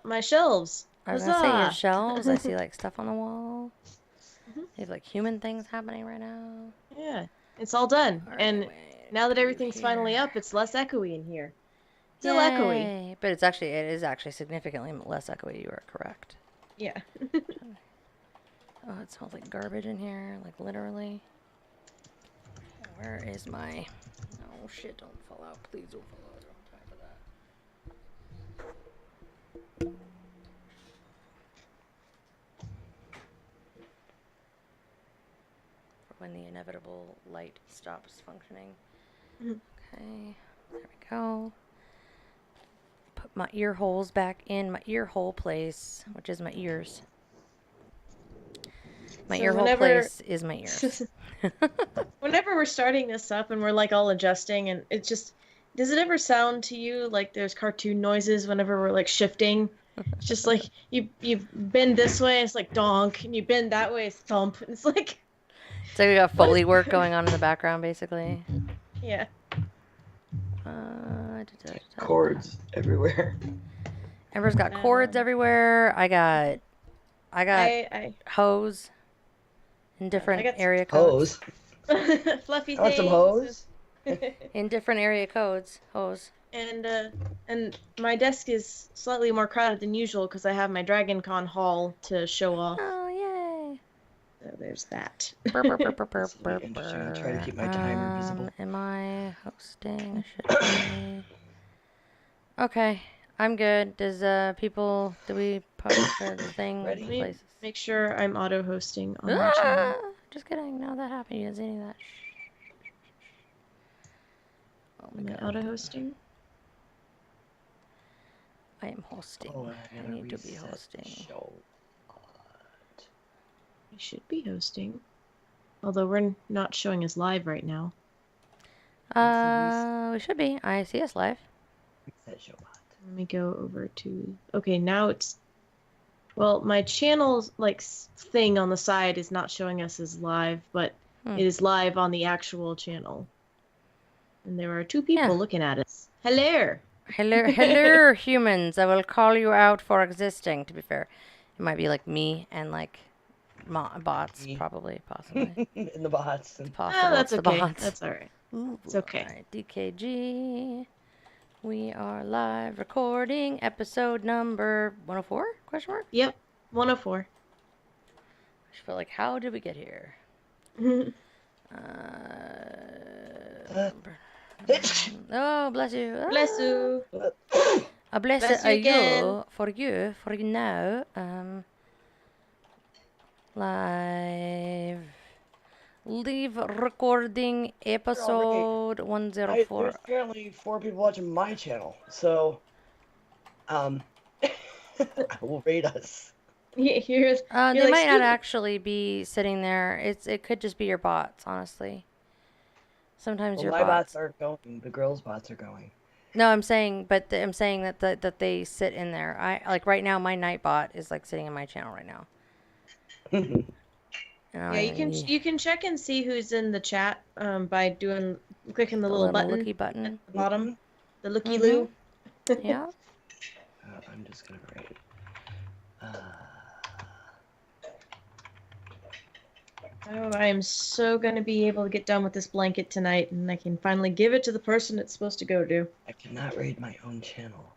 my shelves. I was gonna say your Huzzah! shelves. I see like stuff on the wall. Mhm. You have like human things happening right now. Yeah, it's all done. All right, And wait. now that Put you everything's finally here. up, it's less echoey in here. Still echoey. Yay! But it is actually significantly less echoey. You are correct. Yeah. Oh, it smells like garbage in here, like literally. Where is my? Oh shit! Don't fall out, please don't fall out. I don't have time for that. For when the inevitable light stops functioning. Mhm. Okay, there we go. Put my ear holes back in my ear hole place, which is my ears. My So ear hole whenever place is my ears. whenever we're starting this up and we're like all adjusting and it just does it ever sound to you like there's cartoon noises whenever we're like shifting? It's just like you bend this way, it's like donk, and you bend that way, it's thump. It's like So we got what is Foley work going on in the background, basically. yeah. Cords everywhere. Ember's got cords everywhere. I got I hose in different got area codes. Hose. fluffy I want some things. hose. In different area codes. Hose. And my desk is slightly more crowded than usual because I have my DragonCon haul to show off. Oh, yay. So there's that. Burr, burr, burr, burr, burr, This will burr, be interesting. I'll burr. try to keep my timer visible. Am I hosting? I should be. Okay, I'm good. Does do we post the thing Ready? places? Make sure I'm auto hosting on my channel. Just kidding. No, that happened. You didn't see any of that. Oh my Am I god. auto hosting? I am hosting. Oh, I need to be hosting. I should be hosting. Although we're not showing us live right now. We should be. I see us live. Let me go over to. Okay, now it's. Well, my channel's like thing on the side is not showing us as live, but it is live on the actual channel. And there are two people looking at us. Hello. Hello, humans. I will call you out for existing. To be fair, it might be like me and like bots, probably, possibly. In the bots. It's possible. That's it's okay. The bots. That's all right. Ooh, it's okay. All right, DKG. We are live recording episode number 104? Question mark? Yep, 104. I just feel like, how did we get here? Oh, bless you. Bless you. A bless you for you now. Live recording episode 104. There's apparently 4 people watching my channel, so I will rate us. They like, might not actually be sitting there. It could just be your bots, honestly. Sometimes your my bots aren't going. The girls' bots are going. No, I'm saying, I'm saying that they sit in there. I like right now. My night bot is like sitting in my channel right now. Yeah, you can check and see who's in the chat by clicking the little button looky button at the bottom, the looky loo. Yeah. I'm just gonna write. Oh, I am so gonna be able to get done with this blanket tonight, and I can finally give it to the person it's supposed to go to. I cannot raid my own channel.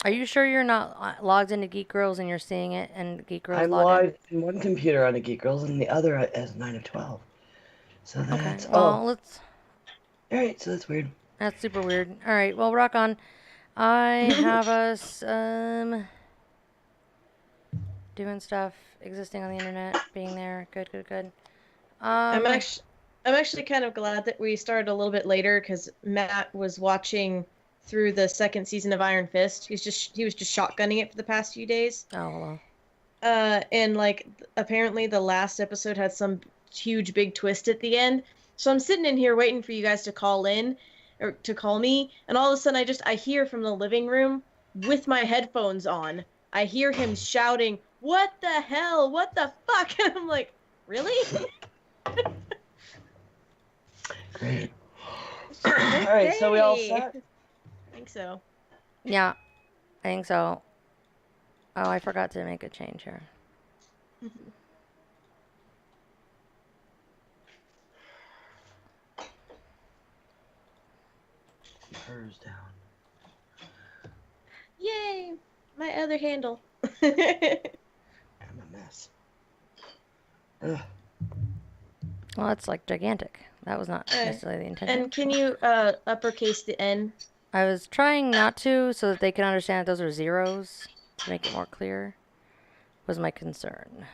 Are you sure you're not logged into Geek Girls and you're seeing it and Geek Girls I'm logged in one computer on the Geek Girls and the other as 9 of 12. So that's okay. Well, let's. All right, so that's weird. That's super weird. All right, well, rock on. I have us doing stuff, existing on the internet, being there. Good. I'm actually kind of glad that we started a little bit later because Matt was watching through the second season of Iron Fist. He was just shotgunning it for the past few days. Oh, well. And like apparently the last episode had some huge big twist at the end. So I'm sitting in here waiting for you guys to call in or to call me, and all of a sudden I hear from the living room with my headphones on. I hear him shouting, "What the hell? What the fuck?" And I'm like, "Really?" Great. All right, so we all set? I think so. Yeah. think so. Oh, I forgot to make a change here. Hers down. Yay! My other handle. I'm a mess. Ugh. Well, it's like gigantic. That was not necessarily the intention. And can you uppercase the N? I was trying not to so that they can understand that those are zeros to make it more clear. Was my concern.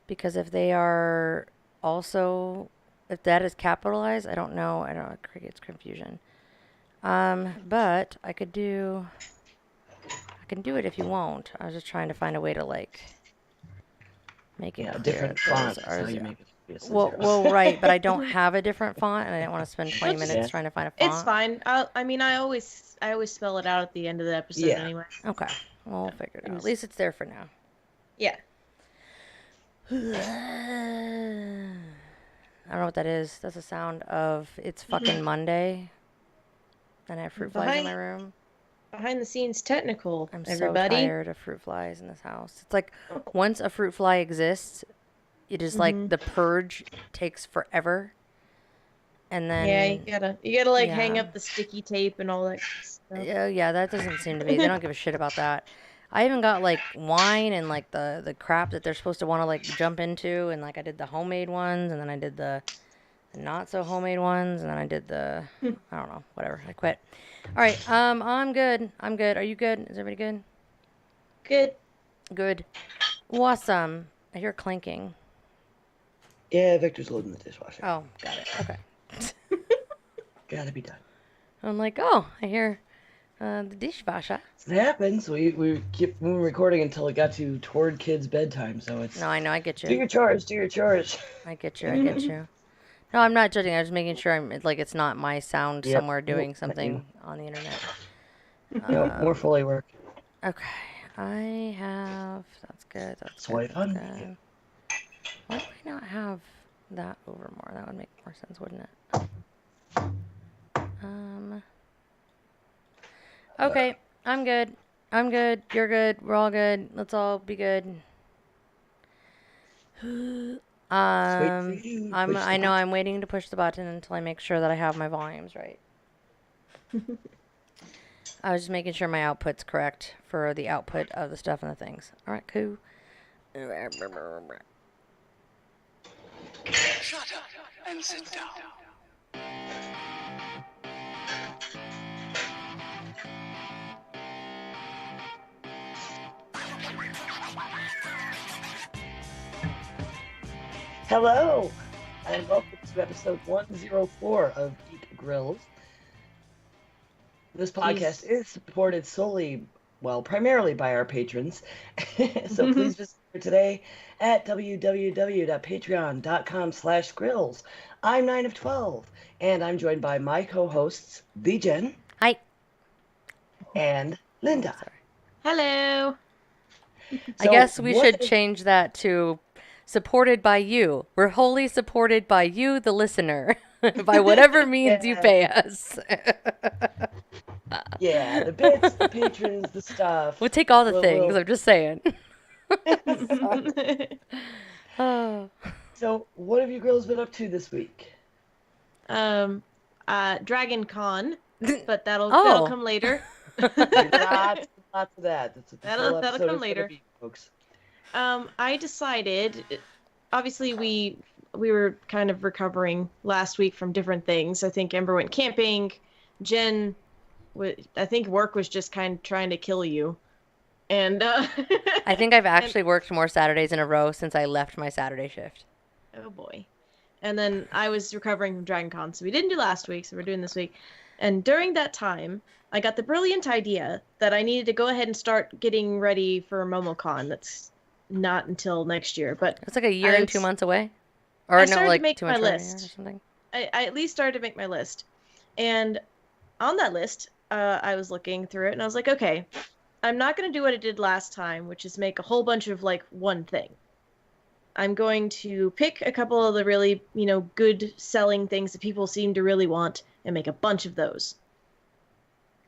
Because if they are also, if that is capitalized, I don't know. It creates confusion. But I can do it if you won't. I was just trying to find a way to like make it clear. Different fonts. That's how you make it. Well, right, but I don't have a different font, and I didn't want to spend 20 minutes trying to find a font. It's fine. I always spell it out at the end of the episode anyway. Okay, well, we'll figure it out. At least it's there for now. Yeah. I don't know what that is. That's a sound of it's fucking Monday. And I have fruit flies in my room. Behind the scenes technical, I'm everybody. so tired of fruit flies in this house. It's like once a fruit fly exists, it is like the purge takes forever. And then you gotta like hang up the sticky tape and all that stuff. Yeah, that doesn't seem to be. They don't give a shit about that. I even got like wine and like the crap that they're supposed to want to like jump into, and like I did the homemade ones, and then I did the not so homemade ones, and then I did the I don't know, whatever. I quit. All right, I'm good. Are you good? Is everybody good? Good. Awesome. I hear clanking. Yeah, Victor's loading the dishwasher. Oh, got it. Okay. Gotta be done. I'm like, oh, I hear the dishwasher. It happens. We kept recording until it got toward kids' bedtime, so it's... No, I know, I get you. Do your chores. I get you. No, I'm not judging. I'm just making sure it's not my sound somewhere doing something on the internet. No, more Foley work. Okay. That's good. That's good. Good. Why do I not have that over more? That would make more sense, wouldn't it? Okay. I'm good. You're good. We're all good. Let's all be good. I know I'm waiting to push the button until I make sure that I have my volumes right. I was just making sure my output's correct for the output of the stuff and the things. All right, cool. Shut up and sit down. Hello, and welcome to episode 104 of Geek Grills. This podcast is supported primarily by our patrons. So please visit today at www.patreon.com/grills. I'm 9 of 12, and I'm joined by my co-hosts, the Jen. Hi. And Linda. Hello. I guess we should change that to supported by you. We're wholly supported by you, the listener, by whatever means you pay us. Yeah, the bits, the patrons, the stuff. We'll take all the things. I'm just saying. Oh. So, what have you girls been up to this week? DragonCon, but that'll come later. Lots of that. That'll come later, folks. I decided, obviously we were kind of recovering last week from different things. I think Ember went camping. Jen, I think work was just kind of trying to kill you. And I think I've actually worked more Saturdays in a row since I left my Saturday shift. Oh boy. And then I was recovering from DragonCon, so we didn't do last week, so we're doing this week. And during that time, I got the brilliant idea that I needed to go ahead and start getting ready for MomoCon. That's not until next year, but it's like a year and 2 months away. Or I no, started like to make 2 my months list. Or something. I at least started to make my list, and on that list, I was looking through it, and I was like, okay, I'm not going to do what I did last time, which is make a whole bunch of like one thing. I'm going to pick a couple of the really, good selling things that people seem to really want and make a bunch of those.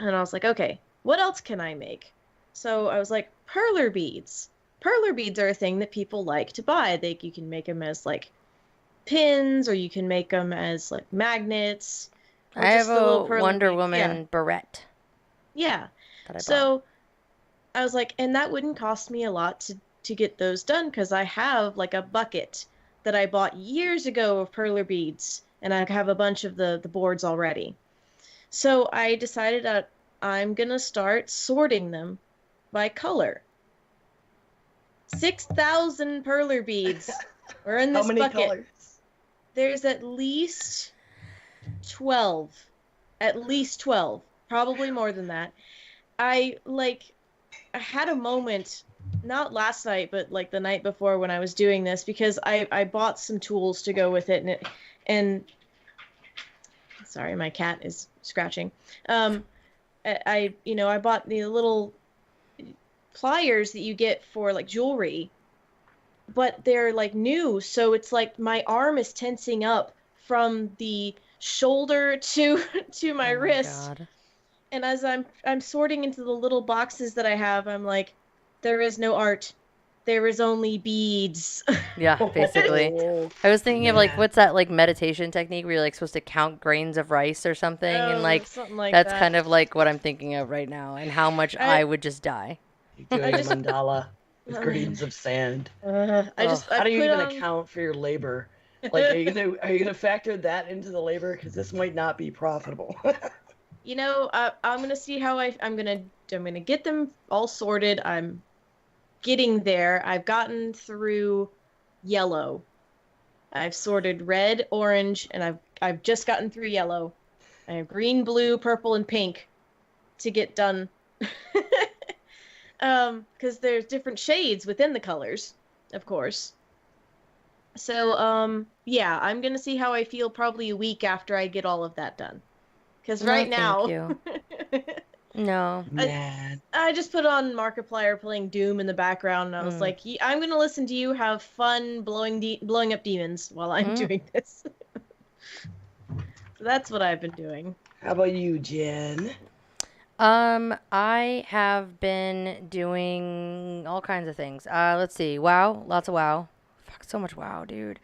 And I was like, okay, what else can I make? So I was like, perler beads. Perler beads are a thing that people like to buy. You can make them as like pins, or you can make them as like magnets, or I have just the little a perler Wonder beads. Yeah, Woman barrette yeah. that I bought. So I was like, and that wouldn't cost me a lot to get those done, because I have like a bucket that I bought years ago of perler beads, and I have a bunch of the boards already. So I decided that I'm gonna start sorting them by color. 6,000 perler beads are in How this many bucket. colors? There's at least 12. At least 12. Probably more than that. I had a moment, not last night, but like the night before when I was doing this, because I bought some tools to go with it, and sorry, my cat is scratching. I bought the little pliers that you get for like jewelry, but they're like new, so it's like my arm is tensing up from the shoulder to my Oh wrist. God. And as I'm sorting into the little boxes that I have, I'm like, there is no art. There is only beads. Yeah, basically. Oh, I was thinking of like, man. what's that like meditation technique where you're like supposed to count grains of rice or something, and like Something like that's that. kind of like what I'm thinking of right now, and how much I would just die. You're doing just- a mandala with grains of sand. I How do you put even on- account for your labor? Like, are you gonna factor that into the labor? Because this might not be profitable. You know, I'm gonna see how I'm gonna get them all sorted. I'm getting there. I've gotten through yellow. I've sorted red, orange, and I've just gotten through yellow. I have green, blue, purple, and pink to get done. Because there's different shades within the colors, of course. So, yeah, I'm gonna see how I feel probably a week after I get all of that done. Because No, right thank now, you. No. Man, I just put on Markiplier playing Doom in the background, and I was like, I'm gonna listen to you have fun blowing up demons while I'm doing this. So that's what I've been doing. how about you, Jen? I have been doing all kinds of things. Let's see. WoW, lots of WoW. Fuck, so much WoW, dude.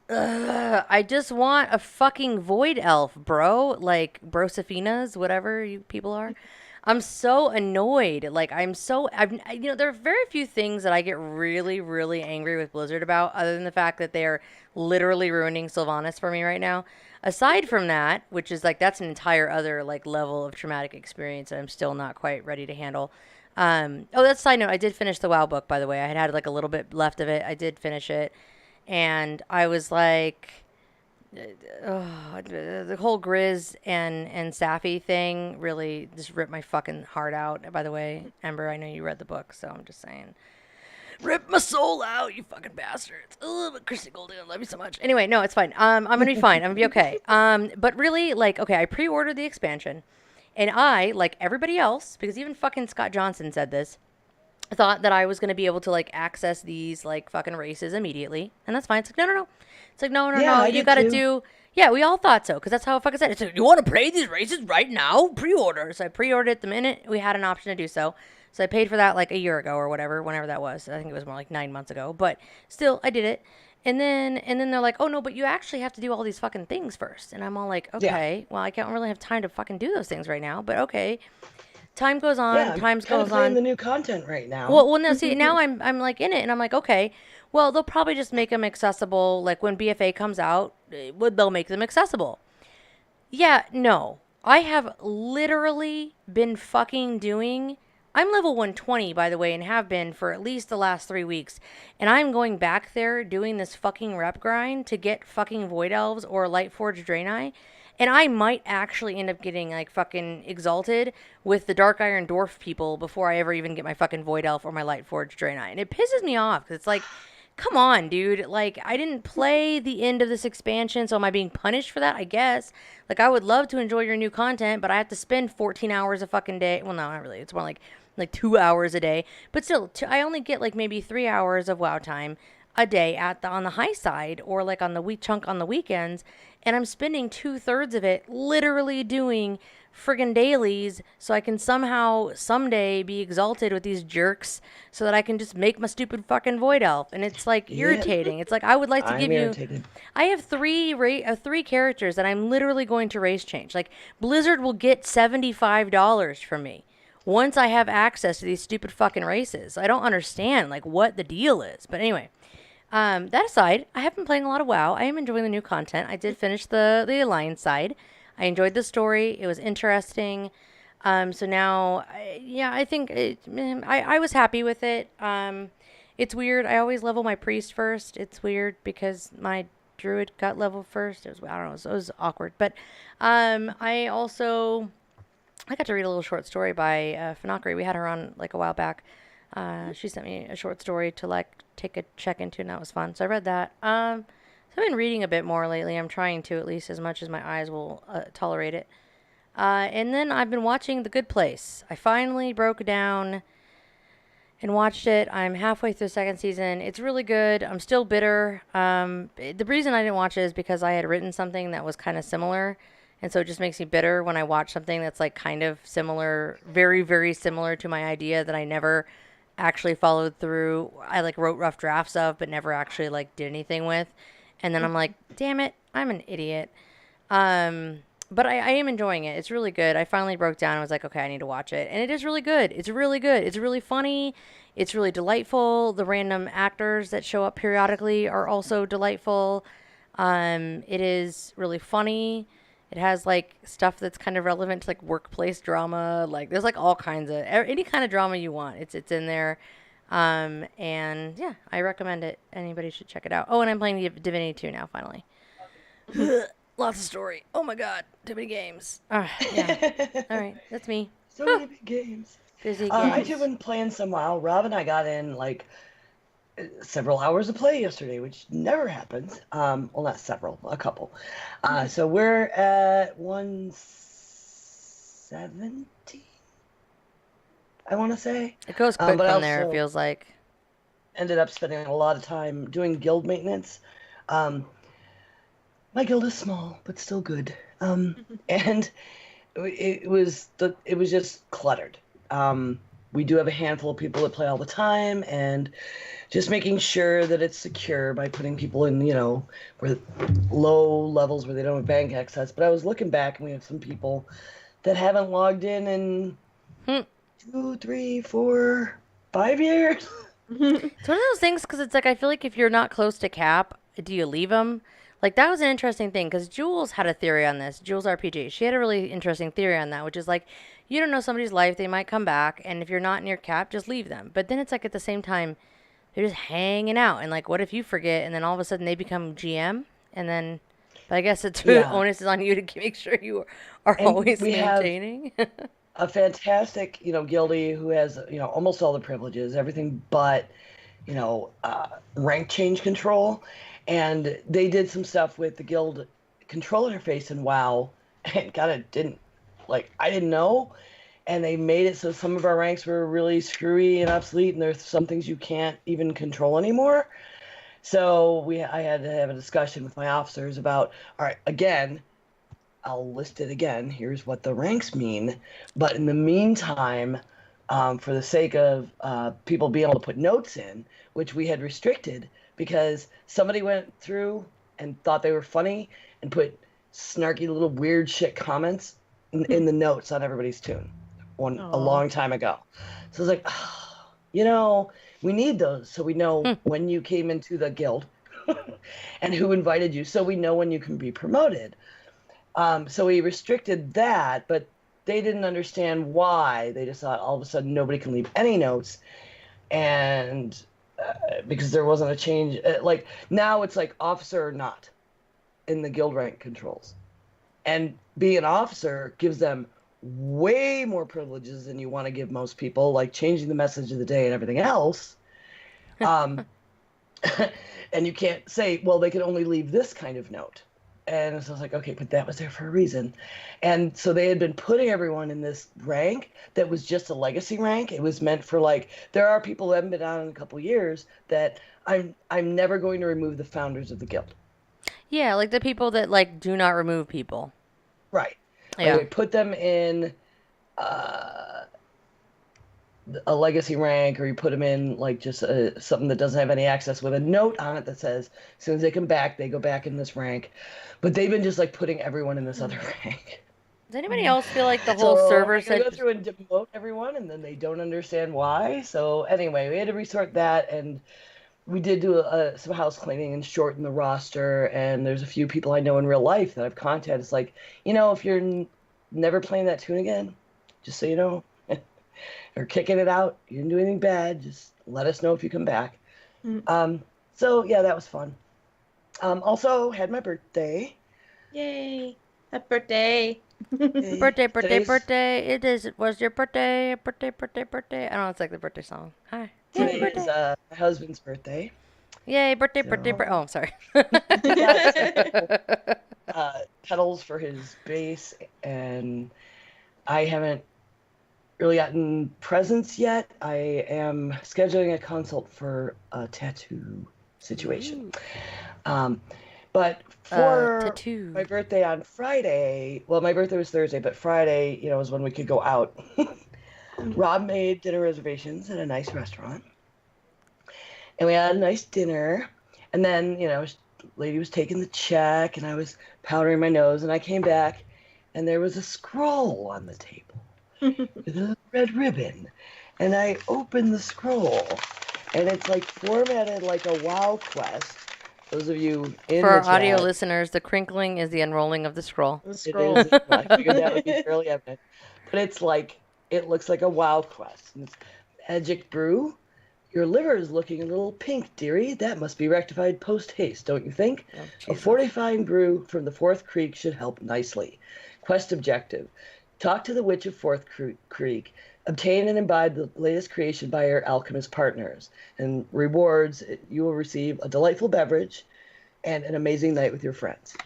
I just want a fucking void elf, bro. Like Brosephinas, whatever you people are. I'm so annoyed. Like there are very few things that I get really, really angry with Blizzard about, other than the fact that they are literally ruining Sylvanas for me right now. Aside from that, which is like that's an entire other like level of traumatic experience that I'm still not quite ready to handle. That's a side note. I did finish the WoW book, by the way. I had like a little bit left of it. I did finish it. And I was like, the whole Grizz and Safi thing really just ripped my fucking heart out. By the way, Ember, I know you read the book, so I'm just saying. Rip my soul out, you fucking bastards. Oh, but Christy Golden, I love you so much. Anyway, no, it's fine. I'm gonna be fine. I'm gonna be okay. But really, like, okay, I pre-ordered the expansion, and I, like everybody else, because even fucking Scott Johnson said this, thought that I was going to be able to like access these like fucking races immediately, and that's fine. It's like no. It's like no. I You did got to too. do. Yeah, we all thought so, because that's how I fucking said it. It's like, you want to play these races right now? Pre-order. So I pre-ordered it the minute we had an option to do so. So I paid for that like a year ago or whatever, whenever that was. I think it was more like 9 months ago, but still, I did it. And then they're like, oh no, but you actually have to do all these fucking things first. And I'm all like, okay, well I can't really have time to fucking do those things right now, but okay. Time goes on, Yeah, time kind of goes playing on. the new content right now. Well, no, see, now I'm like in it, and I'm like, okay, well, they'll probably just make them accessible. Like when BFA comes out, they'll make them accessible. Yeah, no. I have literally been fucking doing. I'm level 120, by the way, and have been for at least the last 3 weeks. And I'm going back there doing this fucking rep grind to get fucking Void Elves or Lightforged Draenei. And I might actually end up getting, like, fucking exalted with the Dark Iron Dwarf people before I ever even get my fucking Void Elf or my Lightforged Draenei. And it pisses me off, because it's like, come on, dude. Like, I didn't play the end of this expansion, so am I being punished for that? I guess. Like, I would love to enjoy your new content, but I have to spend 14 hours a fucking day. Well, no, not really. It's more like 2 hours a day. But still, I only get, like, maybe 3 hours of WoW time a day on the high side, or like on the chunk on the weekends, and I'm spending 2/3 of it literally doing friggin' dailies so I can somehow someday be exalted with these jerks so that I can just make my stupid fucking void elf. And it's like Yeah. irritating. It's like I would like to I'm give you. irritated. I have three characters that I'm literally going to race change. Like Blizzard will get $75 from me once I have access to these stupid fucking races. I don't understand like what the deal is. But anyway, that aside, I have been playing a lot of WoW. I am enjoying the new content. I did finish the Alliance side. I enjoyed the story. It was interesting. So now, I think I was happy with it. It's weird. I always level my priest first. It's weird because my druid got leveled first. It was, I don't know. So it was awkward. But I got to read a little short story by Fanakri. We had her on like a while back. She sent me a short story to like take a check into, and that was fun. So I read that. So I've been reading a bit more lately. I'm trying to, at least as much as my eyes will tolerate it. And then I've been watching The Good Place. I finally broke down and watched it. I'm halfway through the second season. It's really good. I'm still bitter. The reason I didn't watch it is because I had written something that was kind of similar. And so it just makes me bitter when I watch something that's like kind of similar, very, very similar to my idea that I never actually followed through. I like wrote rough drafts of, but never actually like did anything with. And then I'm like, damn it, I'm an idiot. But I am enjoying it. It's really good. I finally broke down and was like, okay, I need to watch it. And it is really good. It's really good. It's really funny. It's really delightful. The random actors that show up periodically are also delightful. It is really funny. It has like stuff that's kind of relevant to like workplace drama. Like there's like all kinds of any kind of drama you want. It's in there. And yeah, I recommend it. Anybody should check it out. Oh, and I'm playing Divinity 2 now, finally. Lots of story. Oh my god, too many games. Yeah. All right, that's me. So many big games. Busy games. I too been playing some WoW. Rob and I got in like several hours of play yesterday, which never happens. Well, not several, a couple. So we're at 170. I want to say. It goes quick but from there, it also feels like. ended up spending a lot of time doing guild maintenance. My guild is small, but still good. And it was just cluttered. We do have a handful of people that play all the time, and just making sure that it's secure by putting people in, where low levels where they don't have bank access. But I was looking back, and we have some people that haven't logged in 2, 3, 4, 5 years. It's one of those things because it's like I feel like if you're not close to cap, do you leave them? Like that was an interesting thing because Jules had a theory on this. Jules RPG. She had a really interesting theory on that, which is like you don't know somebody's life; they might come back, and if you're not near cap, just leave them. But then it's like at the same time, they're just hanging out, and like what if you forget, and then all of a sudden they become GM, and then. But I guess the onus is on you to make sure you are always maintaining. A fantastic, guildie who has, almost all the privileges, everything but, rank change control. And they did some stuff with the guild control interface in WoW, and I didn't know. And they made it so some of our ranks were really screwy and obsolete, and there's some things you can't even control anymore. So I had to have a discussion with my officers about, all right, again, I'll list it again. Here's what the ranks mean. But in the meantime, for the sake of people being able to put notes in, which we had restricted because somebody went through and thought they were funny and put snarky little weird shit comments in the notes on everybody's tune a long time ago. So I was like, we need those so we know when you came into the guild and who invited you, so we know when you can be promoted. So we restricted that, but they didn't understand why. They just thought all of a sudden nobody can leave any notes. And because there wasn't a change, like now it's like officer or not in the guild rank controls. And being an officer gives them way more privileges than you want to give most people, like changing the message of the day and everything else. And you can't say, well, they can only leave this kind of note. And so I was like, okay, but that was there for a reason. And so they had been putting everyone in this rank that was just a legacy rank. It was meant for there are people who haven't been on in a couple years that I'm never going to remove the founders of the guild. Yeah, like the people that do not remove people. Right. Yeah. Like, put them in a legacy rank, or you put them in like just something that doesn't have any access with a note on it that says as soon as they come back, they go back in this rank. But they've been just like putting everyone in this other rank. Does anybody else feel like the whole So server I'm gonna go said? through and demote everyone, and then they don't understand why. So anyway, we had to resort that, and we did do some house cleaning and shorten the roster. And there's a few people I know in real life that I've contacted. It's like, if you're never playing that tune again, just so you know, or kicking it out, you didn't do anything bad, just let us know if you come back. So yeah, that was fun. Also had my birthday. Yay! Happy birthday! Birthday. Today's- It was your birthday. Birthday. I don't know. It's like the birthday song. Hi. Yay, Today is birthday. my husband's birthday. Yay, birthday. So- Oh, I'm sorry. Pedals for his bass, and I haven't really gotten presents yet. I am scheduling a consult for a tattoo situation. But for tattoo. my birthday on Friday, well, my birthday was Thursday, but Friday, was when we could go out. Rob made dinner reservations at a nice restaurant, and we had a nice dinner. And then, lady was taking the check, and I was powdering my nose, and I came back, and there was a scroll on the table with a red ribbon. And I opened the scroll, and it's like formatted like a WoW quest. Those of you in For our the audio chat, listeners, the crinkling is the unrolling of the scroll. The it scroll. is. I figured that would be fairly evident. But it looks like a WoW quest. And it's Magic Brew. Your liver is looking a little pink, dearie. That must be rectified post-haste, don't you think? Oh, A Jesus. fortifying brew from the Fourth Creek should help nicely. Quest objective. Talk to the Witch of Fourth Creek. Obtain and imbibe the latest creation by your alchemist partners. And rewards, you will receive a delightful beverage and an amazing night with your friends.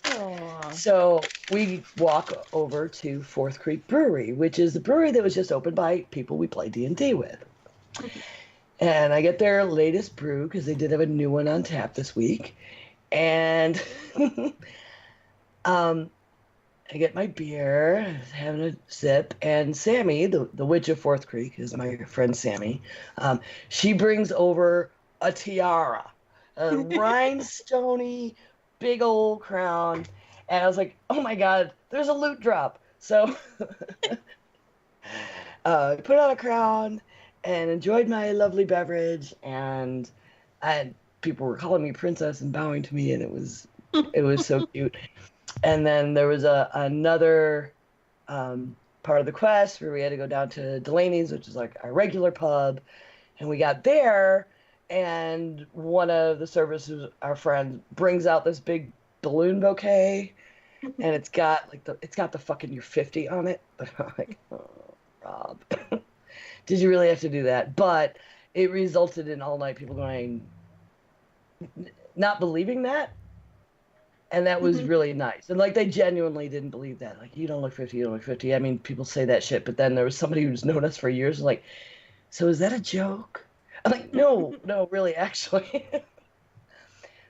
Aw. So we walk over to Fourth Creek Brewery, which is the brewery that was just opened by people we play D&D with. And I get their latest brew because they did have a new one on tap this week. And I get my beer, having a sip, and Sammy, the Witch of Fourth Creek, is my friend Sammy. She brings over a tiara, a rhinestone-y, big old crown. And I was like, oh my God, there's a loot drop. So I put on a crown and enjoyed my lovely beverage, and people were calling me princess and bowing to me, and it was so cute. And then there was another part of the quest where we had to go down to Delaney's, which is like our regular pub, and we got there, and one of the servers, who's our friend, brings out this big balloon bouquet, and it's got the fucking "you're 50" on it. But I'm like, oh, Rob, did you really have to do that? But it resulted in all night people going, not believing that. And that was really nice. And they genuinely didn't believe that. Like, you don't look 50, you don't look 50. I mean, people say that shit, but then there was somebody who's known us for years, like, so is that a joke? I'm like, no, really, actually.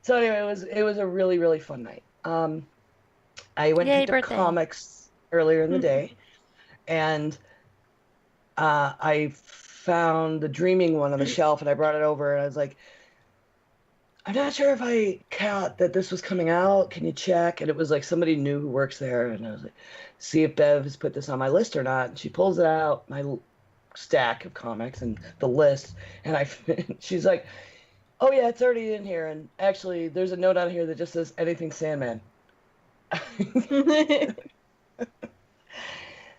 So anyway, it was a really, really fun night. I went and picked up comics earlier in the day, and I found the Dreaming one on the shelf, and I brought it over, and I was like, I'm not sure if I caught that this was coming out. Can you check? And it was like somebody new who works there. And I was like, see if Bev has put this on my list or not. And she pulls it out, my stack of comics and the list. And she's like, oh yeah, it's already in here. And actually, there's a note on here that just says anything Sandman.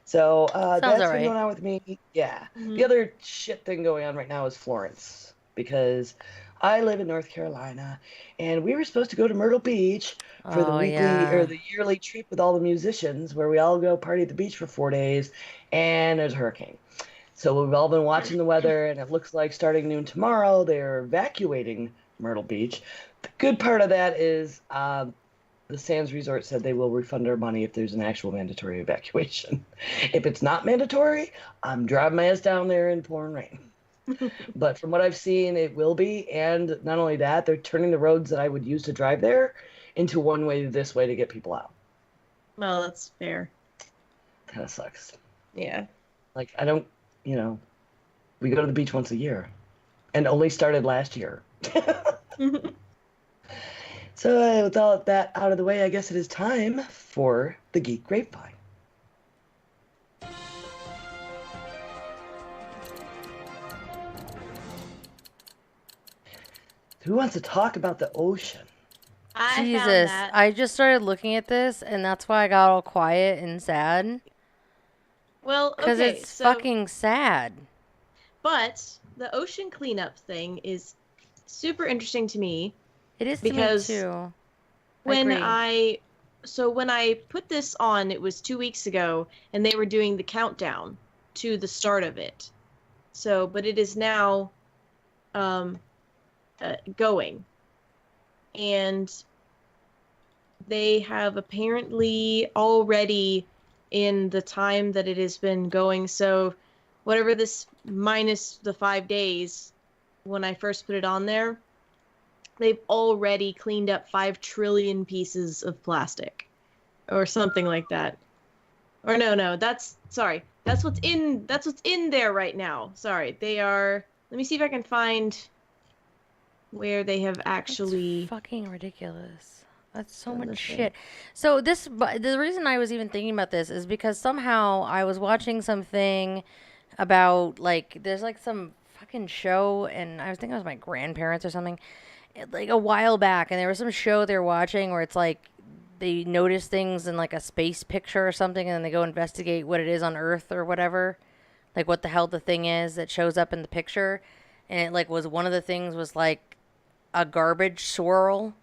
So that's all been right. going on with me. Yeah. The other shit thing going on right now is Florence, because I live in North Carolina, and we were supposed to go to Myrtle Beach for the weekly or the yearly trip with all the musicians, where we all go party at the beach for 4 days, and there's a hurricane. So we've all been watching the weather, and it looks like starting noon tomorrow, they're evacuating Myrtle Beach. The good part of that is the Sands Resort said they will refund our money if there's an actual mandatory evacuation. If it's not mandatory, I'm driving my ass down there in pouring rain. But from what I've seen, it will be. And not only that, they're turning the roads that I would use to drive there into one way this way to get people out. Well, that's fair. Kind of sucks. Yeah. Like, I don't, we go to the beach once a year and only started last year. So with all of that out of the way, I guess it is time for the Geek Grapevine. Who wants to talk about the ocean? I found Jesus, that. I just started looking at this, and that's why I got all quiet and sad. Well, Because okay, it's so fucking sad. but the ocean cleanup thing is super interesting to me It is to because me too. when agree. when I put this on, it was 2 weeks ago, and they were doing the countdown to the start of it. So, but it is now going, and they have apparently already, in the time that it has been going, so whatever this minus the 5 days when I first put it on there, they've already cleaned up 5 trillion pieces of plastic or something like that. Or no, that's what's in there right now. Sorry. They are, let me see if I can find where they have actually That's fucking ridiculous. That's so done much this thing. shit. So the reason I was even thinking about this is because somehow I was watching something about like there's like some fucking show, and I was thinking it was my grandparents or something, like a while back, and there was some show they were watching where it's like they notice things in like a space picture or something, and then they go investigate what it is on Earth or whatever, like what the hell the thing is that shows up in the picture, and it like was one of the things was like a garbage swirl.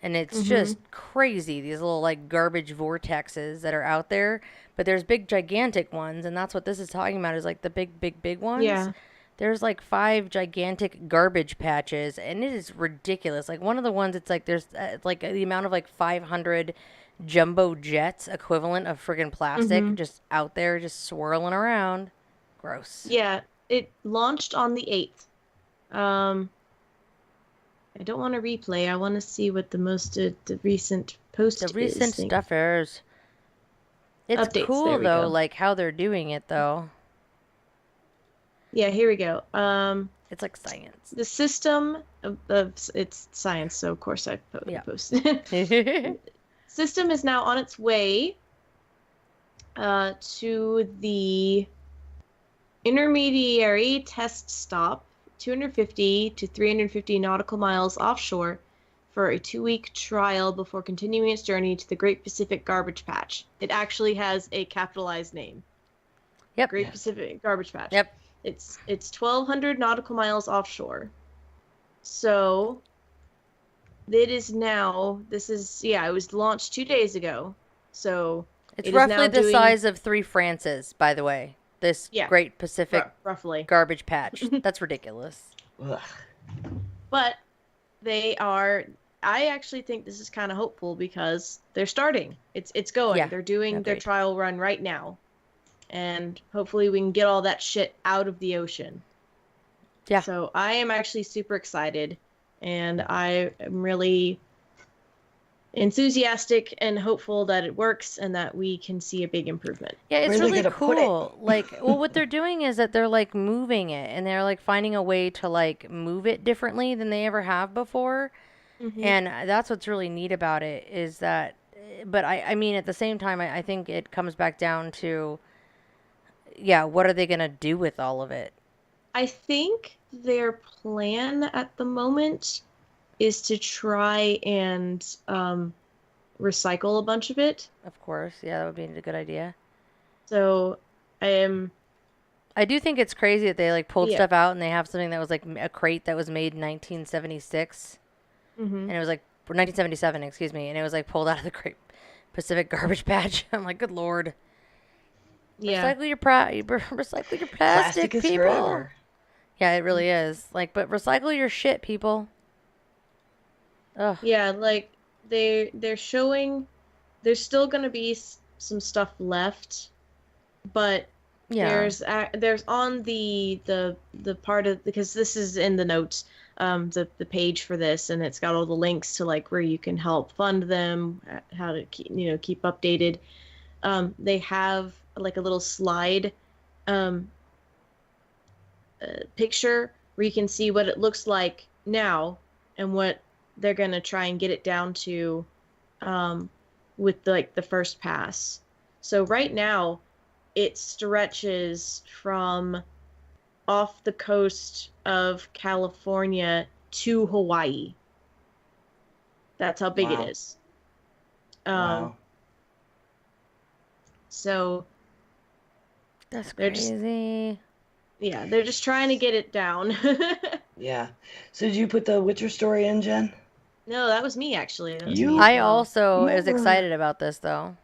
And it's just crazy, these little like garbage vortexes that are out there. But there's big gigantic ones, and that's what this is talking about, is like the big ones. Yeah. There's like 5 gigantic garbage patches, and it is ridiculous. Like one of the ones, it's like there's like the amount of like 500 jumbo jets equivalent of friggin' plastic just out there, just swirling around. Gross. Yeah, it launched on the 8th. I don't want to replay. I want to see what the recent post The recent is. stuffers. It's Updates, cool there we though, go. like how they're doing it though. Yeah, here we go. It's like science. The system of it's science, so of course I posted. System is now on its way to the intermediary test stop, 250 to 350 nautical miles offshore, for a 2-week trial before continuing its journey to the Great Pacific Garbage Patch. It actually has a capitalized name. Yep. Great Pacific Garbage Patch. Yep. It's 1,200 nautical miles offshore. So it is now. It was launched 2 days ago. So It's it is roughly now the doing, size of 3 Frances, by the way. This Yeah. Great Pacific roughly. Garbage Patch. That's ridiculous. Ugh. But they are. I actually think this is kind of hopeful because they're starting. It's going. Yeah, They're doing their agreed. trial run right now, and hopefully we can get all that shit out of the ocean. Yeah. So I am actually super excited, and I am really enthusiastic and hopeful that it works and that we can see a big improvement. Yeah, it's Where are they really gonna put it? cool. Like, well, what they're doing is that they're like moving it, and they're like finding a way to like move it differently than they ever have before. And that's what's really neat about it is that, but I mean, at the same time, I think it comes back down to, yeah, what are they going to do with all of it? I think their plan at the moment is to try and recycle a bunch of it. Of course. Yeah, that would be a good idea. So I do think it's crazy that they like pulled Yeah. stuff out and they have something that was like a crate that was made in 1976. And it was like 1977, excuse me, and it was like pulled out of the Great Pacific Garbage Patch. I'm like, good lord. yeah. Recycle your recycle your plastic, is people. forever. Yeah, it really is. Like, but recycle your shit, people. Ugh. Yeah, like they're showing there's still going to be some stuff left, but Yeah. there's on the part of, because this is in the notes, the page for this, and it's got all the links to like where you can help fund them, how to keep updated. They have like a little slide um, picture where you can see what it looks like now and what they're gonna try and get it down to with the first pass. So right now, it stretches from off the coast of California to Hawaii. That's how big it is. Wow. So That's they're just crazy. yeah, they're just trying to get it down. Yeah. So did you put the Witcher story in, Jen? No, that was me actually. That was You- me as I well. also was More. excited about this though.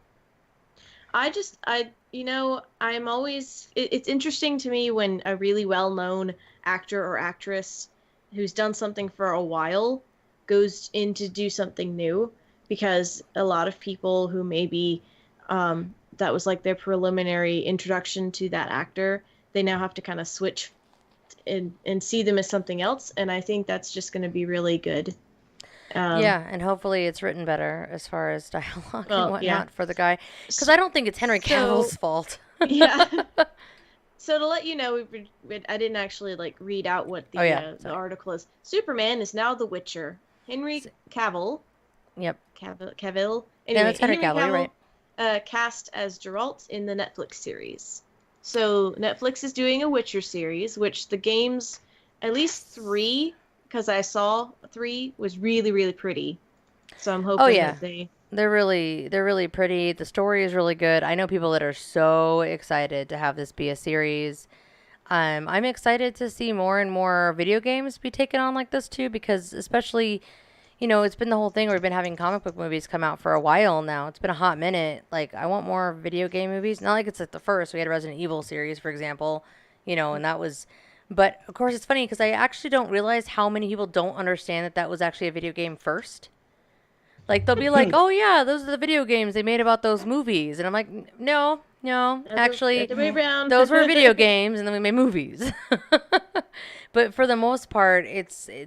I'm always it's interesting to me when a really well-known actor or actress who's done something for a while goes in to do something new, because a lot of people who maybe that was like their preliminary introduction to that actor, they now have to kind of switch and see them as something else, and I think that's just going to be really good. Yeah, and hopefully it's written better as far as dialogue and Well, whatnot yeah. for the guy. Because I don't think it's Henry So- Cavill's fault. Yeah. So to let you know, I didn't actually like read out what the Oh, yeah, the sorry. article is. Superman is now the Witcher. Henry Cavill. Yep. Cavill. Yeah, Anyway, that's Henry Cavill, you're right. Cast as Geralt in the Netflix series. So Netflix is doing a Witcher series, which the games, at least 3, because I saw 3, was really, really pretty. So I'm hoping yeah. that they... They're really pretty. The story is really good. I know people that are so excited to have this be a series. I'm excited to see more and more video games be taken on like this too, because especially, it's been the whole thing where we've been having comic book movies come out for a while now. It's been a hot minute. Like, I want more video game movies. Not like it's like the first. We had a Resident Evil series, for example, and that was... But, of course, it's funny because I actually don't realize how many people don't understand that that was actually a video game first. Like, they'll be like, oh, yeah, those are the video games they made about those movies. And I'm like, no, actually, Other way around. those were video games, and then we made movies. But for the most part,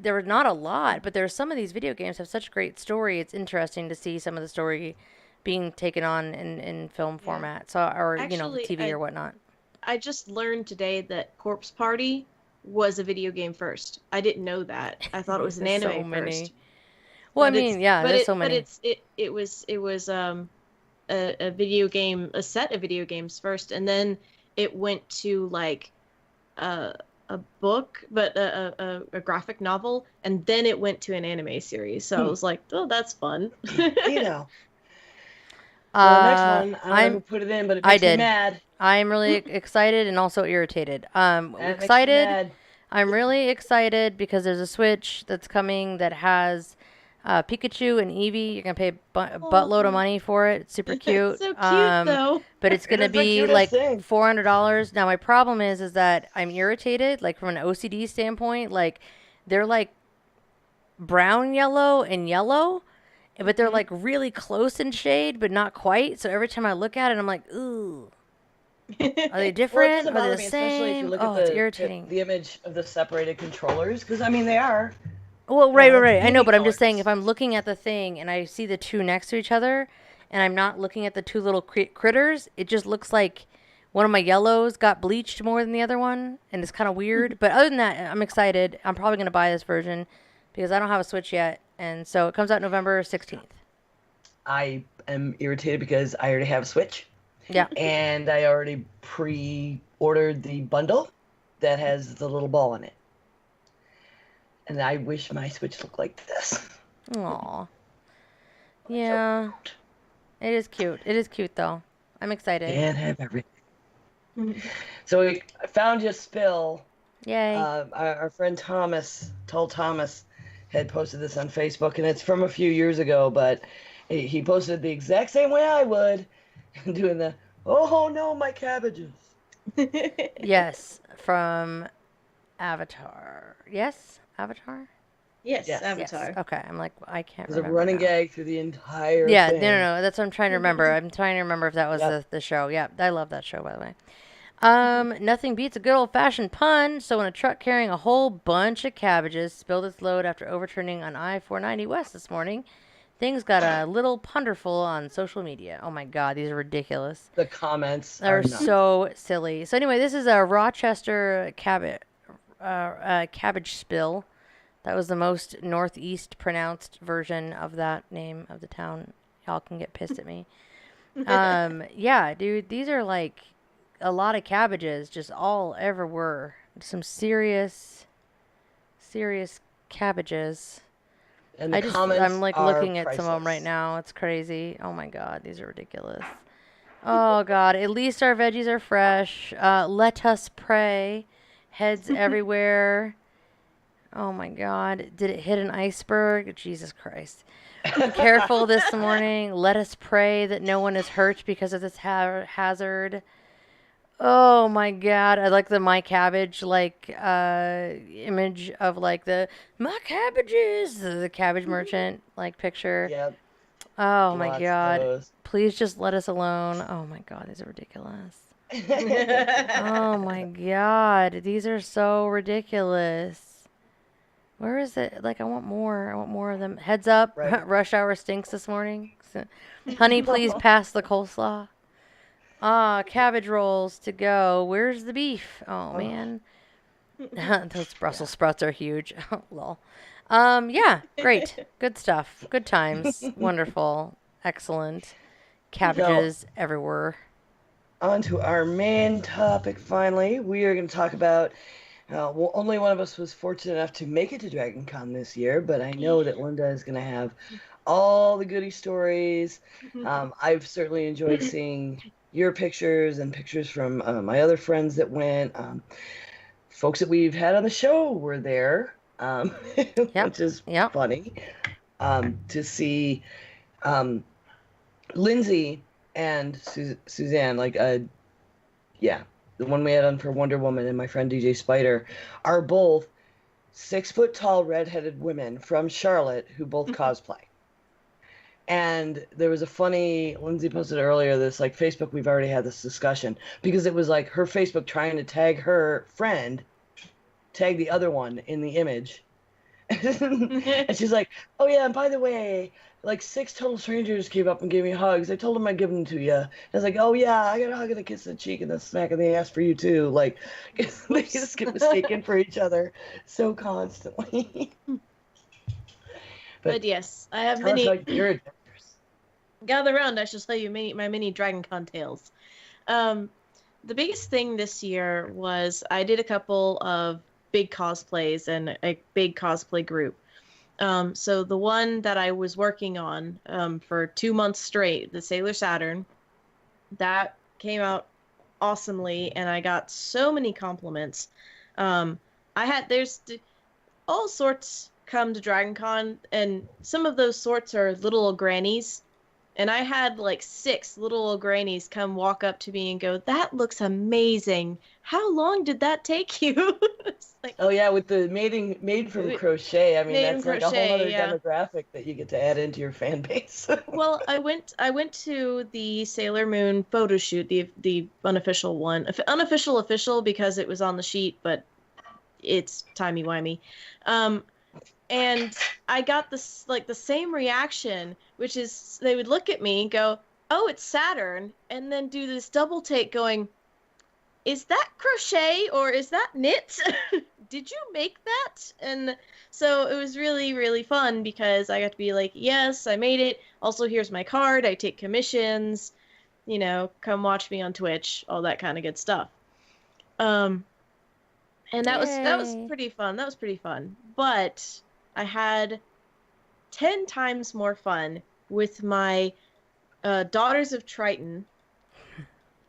there were not a lot, but some of these video games have such great story. It's interesting to see some of the story being taken on in film format, or Actually, TV or whatnot. I just learned today that Corpse Party was a video game first. I didn't know that. I thought it was an There's anime so many. first. Well, But I mean, yeah, there's so many. But it was a video game, a set of video games first, and then it went to like a book, but a graphic novel, and then it went to an anime series. So I was like, oh, that's fun. You know. Well, the next one, I I'm never put it in, but it I makes me did. mad. I'm really excited and also irritated. That makes me Excited. mad. I'm really excited because there's a Switch that's coming that has Pikachu and Eevee. You're gonna pay a buttload of money for it. It's super cute. So cute though. But it's gonna is the be cutest like thing. $400. Now my problem is that I'm irritated. Like from an OCD standpoint, like they're like brown, yellow, and yellow, but they're like really close in shade, but not quite. So every time I look at it, I'm like, ooh. Are they Well, it different? doesn't Are they bother the me, especially if you same? look Oh, at it's the irritating. the image of the separated controllers, because I mean they are. Well, right. it's I know, movie but I'm just saying, colors. if I'm looking at the thing and I see the two next to each other, and I'm not looking at the two little critters, it just looks like one of my yellows got bleached more than the other one, and it's kind of weird. But other than that, I'm excited. I'm probably going to buy this version because I don't have a Switch yet, and so it comes out November 16th. I am irritated because I already have a Switch, Yeah. and I already pre-ordered the bundle that has the little ball in it. And I wish my Switch looked like this. Aw. Yeah. It is cute. It is cute, though. I'm excited. Can't have everything. So I found you a spill. Yay. Our friend Thomas had posted this on Facebook, and it's from a few years ago, but he posted the exact same way I would, doing the, oh no, my cabbages. Yes, from Avatar. Yes? Avatar? Yes, Yes. Avatar. Yes. Okay, I'm like, I can't There's a remember running now. gag through the entire Yeah, thing. no. That's what I'm trying to remember. I'm trying to remember if that was Yep. the show. Yeah, I love that show, by the way. Nothing beats a good old-fashioned pun. So when a truck carrying a whole bunch of cabbages spilled its load after overturning on I-490 West this morning, Things got a little punderful on social media. Oh my God, these are ridiculous. The comments They're are nuts. so silly. So anyway, this is a Rochester cabbage spill. That was the most northeast pronounced version of that name of the town. Y'all can get pissed at me. Yeah, dude, these are like a lot of cabbages just all everywhere. Some serious cabbages. And the comments I'm like are looking at some of them right priceless. now. It's crazy. Oh my God, these are ridiculous. Oh God, at least our veggies are fresh. Let us pray. Heads everywhere. Oh my God, did it hit an iceberg? Jesus Christ. Be careful this morning. Let us pray that no one is hurt because of this hazard. Oh my God, I like the my cabbage image of like the my cabbages, the cabbage merchant like picture. Yep. Oh my Lots of God. those. Please just let us alone. Oh my God, these are ridiculous. Oh my God, these are so ridiculous. Where is it? Like, I want more. I want more of them. Heads up, Right. rush hour stinks this morning. Honey, please pass the coleslaw. Cabbage rolls to go. Where's the beef? Oh, man. Those Brussels sprouts are huge. Lol. Yeah, great. Good stuff. Good times. Wonderful. Excellent. Cabbages everywhere. On to our main topic finally. We are going to talk about, well, only one of us was fortunate enough to make it to DragonCon this year, but I know that Linda is going to have all the goody stories. I've certainly enjoyed seeing your pictures and pictures from my other friends that went. Folks that we've had on the show were there, which is funny. To see Lindsay and Suzanne, like, the one we had on for Wonder Woman and my friend DJ Spider, are both 6-foot tall redheaded women from Charlotte who both cosplay. And there was a funny, Lindsay posted earlier this, like, Facebook, we've already had this discussion, because it was like her Facebook trying to tag her friend, tag the other one in the image. And she's like, oh yeah, and by the way, like 6 total strangers came up and gave me hugs. I told them I'd give them to you. And I was like, oh yeah, I got a hug and a kiss in the cheek and a smack in the ass for you too. Like, they just get mistaken for each other so constantly. But yes, I have tell us many. about your adventures. Gather around, I shall tell you my mini DragonCon tales. The biggest thing this year was I did a couple of big cosplays and a big cosplay group. So the one that I was working on for 2 months straight, the Sailor Saturn, that came out awesomely, and I got so many compliments. There's all sorts come to DragonCon, and some of those sorts are little old grannies. And I had like 6 little old grannies come walk up to me and go, that looks amazing. How long did that take you? Like, oh yeah, with the made from crochet. I mean, that's like crochet, a whole other yeah. demographic that you get to add into your fan base. Well, I went to the Sailor Moon photo shoot, the unofficial one. Official because it was on the sheet, but it's timey-wimey. And I got this, like, the same reaction, which is they would look at me and go, oh, it's Saturn, and then do this double take going, is that crochet or is that knit? Did you make that? And so it was really, really fun because I got to be like, yes, I made it. Also, here's my card. I take commissions. You know, come watch me on Twitch. All that kind of good stuff. And that was pretty fun. That was pretty fun. But I had 10 times more fun with my Daughters of Triton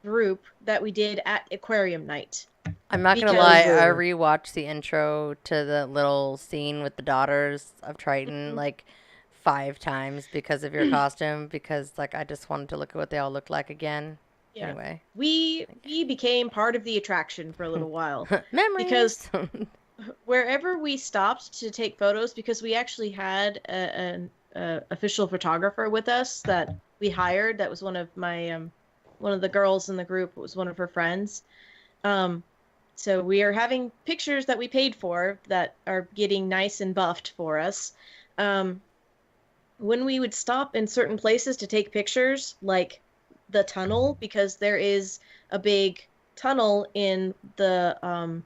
group that we did at Aquarium Night. I'm not going to lie, I rewatched the intro to the little scene with the Daughters of Triton like 5 times because of your costume, because like I just wanted to look at what they all looked like again. Yeah. Anyway. We became part of the attraction for a little while. Memories! Because wherever we stopped to take photos, because we actually had an official photographer with us that we hired, that was one of my one of the girls in the group, was one of her friends. So we are having pictures that we paid for that are getting nice and buffed for us. when we would stop in certain places to take pictures, like the tunnel, because there is a big tunnel in the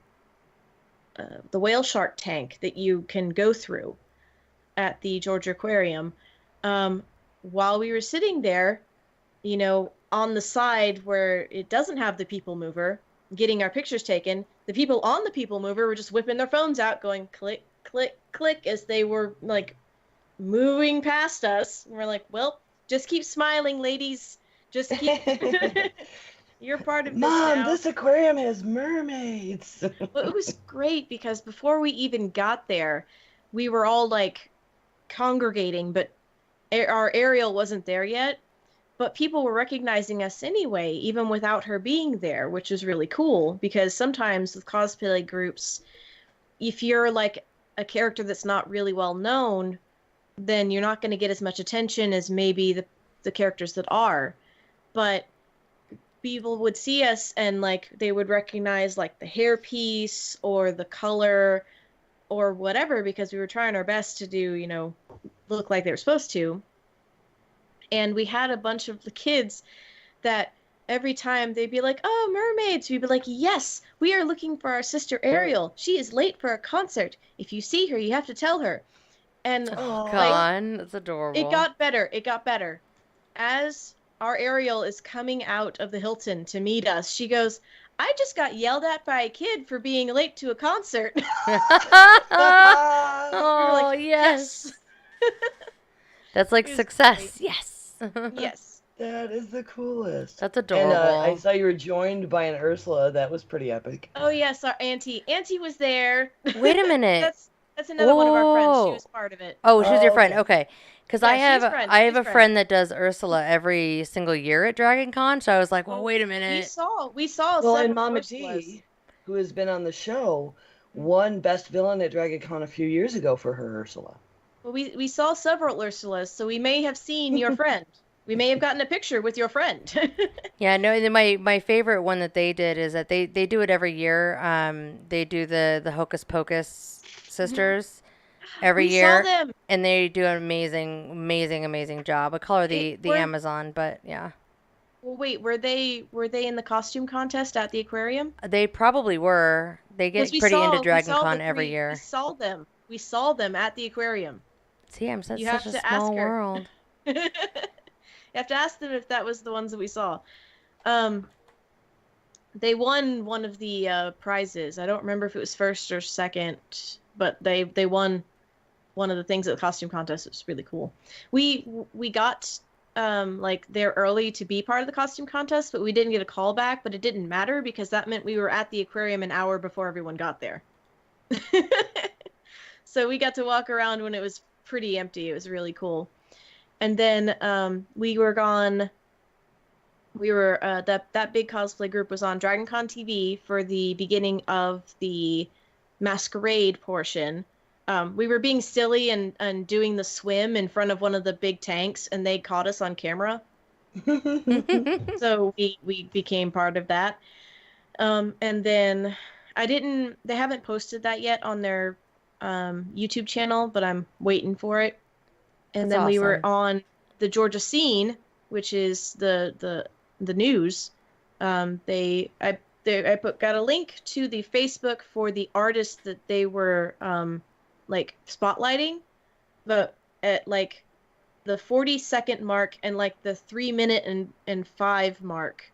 whale shark tank that you can go through at the Georgia Aquarium. While we were sitting there, on the side where it doesn't have the people mover, getting our pictures taken, the people on the people mover were just whipping their phones out, going click, click, click, as they were like moving past us. And we're like, well, just keep smiling, ladies. Just keep. You're part of this Mom, now. this aquarium has mermaids. Well, it was great because before we even got there, we were all like congregating, but our Ariel wasn't there yet. But people were recognizing us anyway, even without her being there, which is really cool because sometimes with cosplay groups, if you're like a character that's not really well known, then you're not going to get as much attention as maybe the characters that are. But people would see us and like they would recognize like the hairpiece or the color or whatever because we were trying our best to do, look like they were supposed to. And we had a bunch of the kids that every time they'd be like, oh, mermaids. We'd be like, yes, we are looking for our sister Ariel. She is late for a concert. If you see her, you have to tell her. And Oh, God, that's adorable. it got better. It got better. As our Ariel is coming out of the Hilton to meet us, she goes, I just got yelled at by a kid for being late to a concert. Oh, like, yes. That's like It was success. great. Yes. Yes. That is the coolest. That's And adorable. I saw you were joined by an Ursula. That was pretty epic. Oh, yes, our auntie. Auntie was there. Wait a minute. That's another one of our friends. She Whoa. was part of it. Oh, she's your Oh, friend. okay. Okay. Because Yeah, I have she's friend. I have She's a friend. friend that does Ursula every single year at DragonCon. So I was like, well, wait a We minute. saw Well, and several Mama Ursulas. D, who has been on the show, won Best Villain at DragonCon a few years ago for her Ursula. Well, we saw several Ursulas, so we may have seen your friend. We may have gotten a picture with your friend. Yeah, no, and then my favorite one that they did is that they do it every year. They do the Hocus Pocus sisters every We year. saw them. And they do an amazing job. I call her the Were- Amazon, but yeah. Well, wait, were they in the costume contest at the aquarium? They probably were. They get 'Cause we pretty saw- into we saw DragonCon the every three- year. We saw them. We saw them at the aquarium. See, I'm such You a have to ask small her. world. You have to ask them if that was the ones that we saw. They won one of the prizes. I don't remember if it was first or second, but they won one of the things at the costume contest. It was really cool. We got like there early to be part of the costume contest, but we didn't get a call back. But it didn't matter because that meant we were at the aquarium an hour before everyone got there. So we got to walk around when it was pretty empty. It was really cool. And then we were gone. We were that big cosplay group was on DragonCon TV for the beginning of the masquerade portion. We were being silly and doing the swim in front of one of the big tanks, and they caught us on camera. So we became part of that. And then they haven't posted that yet on their YouTube channel, but I'm waiting for it. And That's then we were awesome. on the Georgia Scene, which is the news. Got a link to the Facebook for the artists that they were like spotlighting, but at like the 40-second mark and like the 3-minute and 5 mark,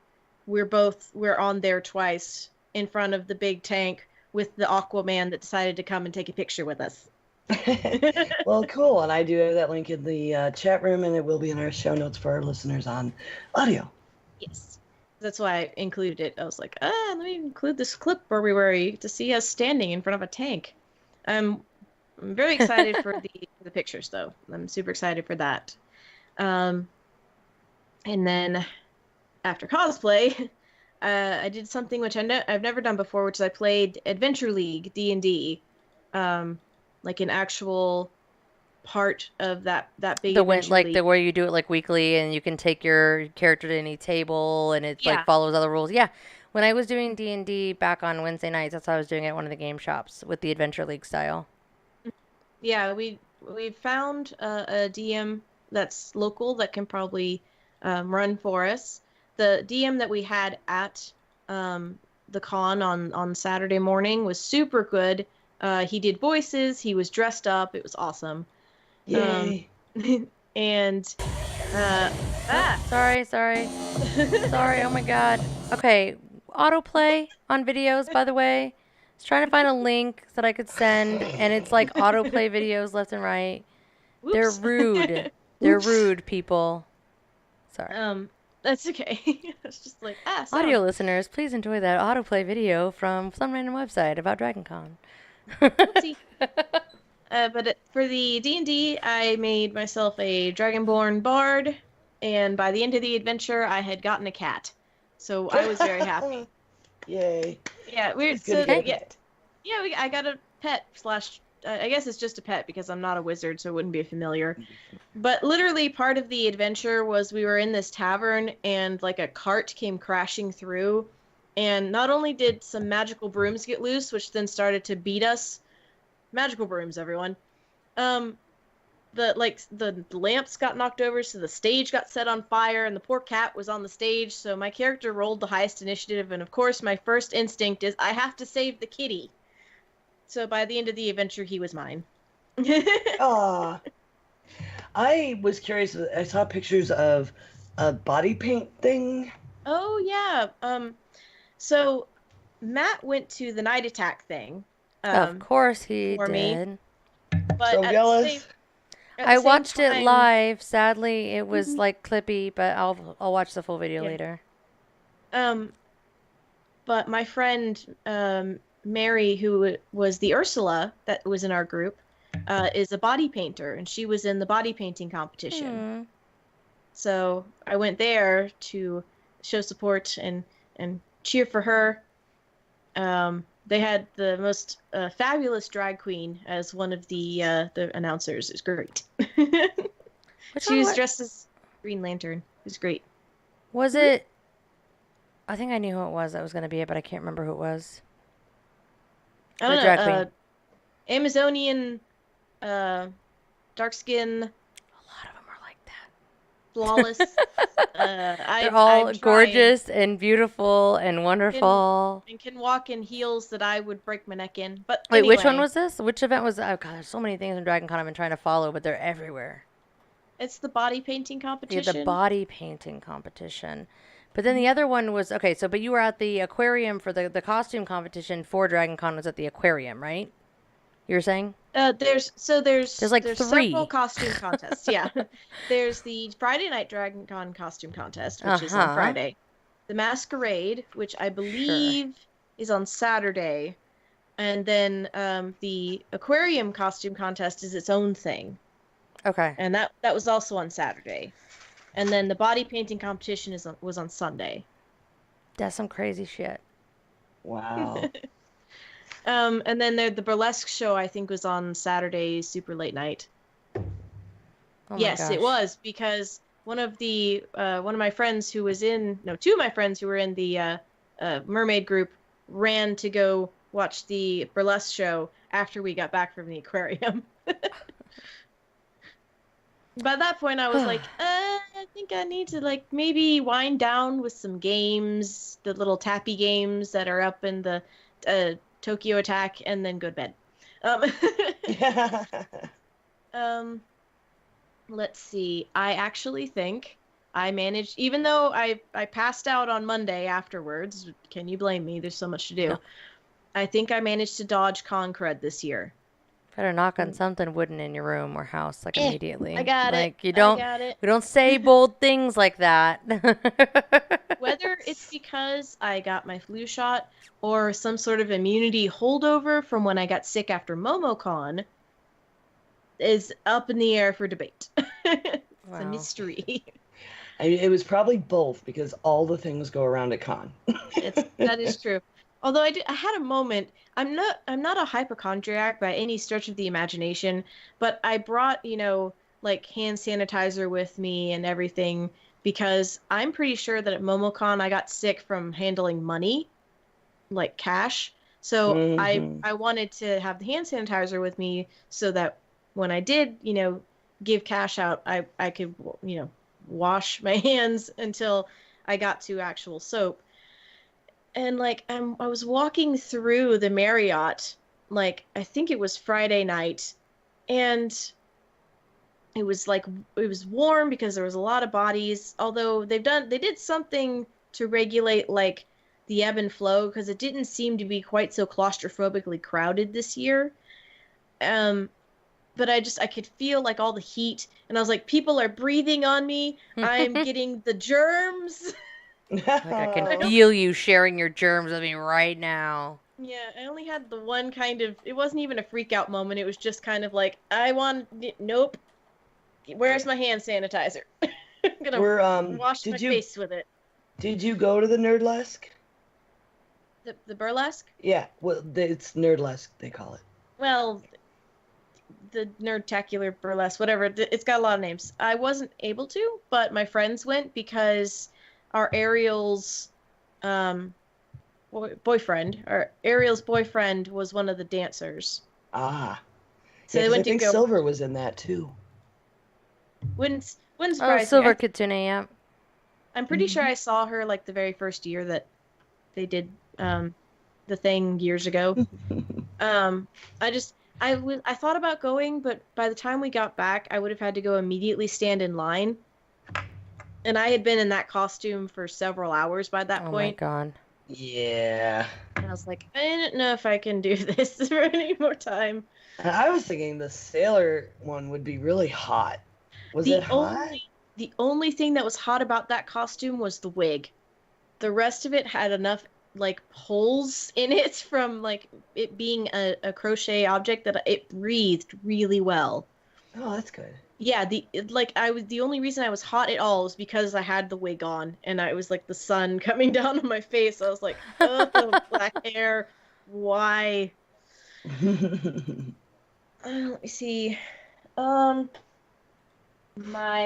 we're on there twice in front of the big tank with the Aquaman that decided to come and take a picture with us. Well, cool. And I do have that link in the chat room, and it will be in our show notes for our listeners on audio. Yes. That's why I included it. I was like, let me include this clip where we were to see us standing in front of a tank. I'm very excited for the pictures, though. I'm super excited for that. And then after cosplay, I did something which I've never done before, which is I played Adventure League D&D, like an actual part of that big Adventure League. Where you do it like weekly and you can take your character to any table and it Yeah. like follows other rules. Yeah. When I was doing D&D back on Wednesday nights, that's how I was doing it at one of the game shops with the Adventure League style. Yeah, we found a DM that's local that can probably run for us. The DM that we had at the con on Saturday morning was super good. He did voices. He was dressed up. It was awesome. Yay. And Sorry. Sorry. Oh my god. Okay. Autoplay on videos, by the way. I was trying to find a link that I could send, and it's like autoplay videos left and right. They're Whoops. rude. They're rude, people. Sorry. That's okay. It's just like Audio sound. listeners, please enjoy that autoplay video from some random website about DragonCon. Whoopsie. But for the D&D, I made myself a Dragonborn bard, and by the end of the adventure, I had gotten a cat. So I was very happy. Yay. Yeah, weird. It's good So to get yeah, I got a pet slash. I guess it's just a pet because I'm not a wizard, so it wouldn't be a familiar. But literally, part of the adventure was we were in this tavern, and like a cart came crashing through, and not only did some magical brooms get loose, which then started to beat us. Magical brooms, everyone. The lamps got knocked over, so the stage got set on fire, and the poor cat was on the stage. So my character rolled the highest initiative, and of course, my first instinct is I have to save the kitty. So by the end of the adventure, he was mine. Aw. I was curious. I saw pictures of a body paint thing. Oh yeah. So Matt went to the night attack thing. Of course he for me. did. But So at jealous. I watched it time, live. Sadly, it was like clippy, but I'll watch the full video Yeah. later. But my friend Mary, who was the Ursula that was in our group, is a body painter, and she was in the body painting competition. So I went there to show support and cheer for her. They had the most fabulous drag queen as one of the announcers. It was great. She was dressed as Green Lantern. It was great. Was it? I think I knew who it was that was going to be it, but I can't remember who it was. I don't The know. drag queen. Amazonian, dark skin, A lot of them are like that. flawless. They're all gorgeous and beautiful and wonderful. And can walk in heels that I would break my neck in. But Wait, which one anyway, was this? Which event was? Oh god, there's so many things in DragonCon I've been trying to follow, but they're everywhere. it's the body painting Yeah, competition. the body painting competition. But then the other one was okay. So, but you were at the aquarium for the costume competition for DragonCon was at the aquarium, right? You were saying? There's like three. several costume contests. Yeah, there's the Friday night DragonCon costume contest, which is on Friday. The Masquerade, which I believe is on Saturday, and then the aquarium costume contest is its own thing. Okay. And that was also on Saturday, and then the body painting competition was on Sunday. That's some crazy shit. Wow. And then the burlesque show I think was on Saturday, super late night. Oh Yes, my it gosh. was because one of my friends two of my friends who were in the mermaid group ran to go watch the burlesque show after we got back from the aquarium. By that point, I was like, I think I need to like maybe wind down with some games, the little tappy games that are up in the Tokyo Attack, and then go to bed. Let's see. I actually think I managed, even though I passed out on Monday afterwards. Can you blame me? There's so much to do. No. I think I managed to dodge con crud this year. Better knock on something wooden in your room or house like immediately. I got like, it. You don't. I got it. We don't say bold things like that. Whether it's because I got my flu shot or some sort of immunity holdover from when I got sick after MomoCon is up in the air for debate. It's Wow. a mystery. I mean, it was probably both because all the things go around at con. That is true. Although I had a moment. I'm not a hypochondriac by any stretch of the imagination, but I brought, like hand sanitizer with me and everything because I'm pretty sure that at MomoCon I got sick from handling money, like cash. So I wanted to have the hand sanitizer with me so that when I did, give cash out, I could, wash my hands until I got to actual soap. And like I was walking through the Marriott, like I think it was Friday night, and it was warm because there was a lot of bodies. Although they did something to regulate like the ebb and flow, because it didn't seem to be quite so claustrophobically crowded this year. But I could feel like all the heat, and I was like, people are breathing on me. I'm getting the germs. Like I can feel you sharing your germs with me right now. Yeah, I only had the one kind of, it wasn't even a freak out moment. It was just kind of like, nope. Where's my hand sanitizer? I'm gonna wash my face with it. Did you go to the Nerdlesque? The burlesque? Yeah, well, it's Nerdlesque, they call it. Well, the Nerdtacular burlesque, whatever. It's got a lot of names. I wasn't able to, but my friends went because our Ariel's boyfriend was one of the dancers. Ah. So they went I think Silver was in that too. Wouldn't surprise me. Silver Kitsune, yeah. I'm pretty sure I saw her like the very first year that they did the thing years ago. I thought about going, but by the time we got back, I would have had to go immediately stand in line. And I had been in that costume for several hours by that point. Oh my god. Yeah. And I was like, I don't know if I can do this for any more time. And I was thinking the sailor one would be really hot. Was it hot? The only thing that was hot about that costume was the wig. The rest of it had enough like holes in it from like it being a crochet object that it breathed really well. Oh, that's good. Yeah, the only reason I was hot at all was because I had the wig on, and it was like the sun coming down on my face. I was like, oh, black hair, why? Let me see. My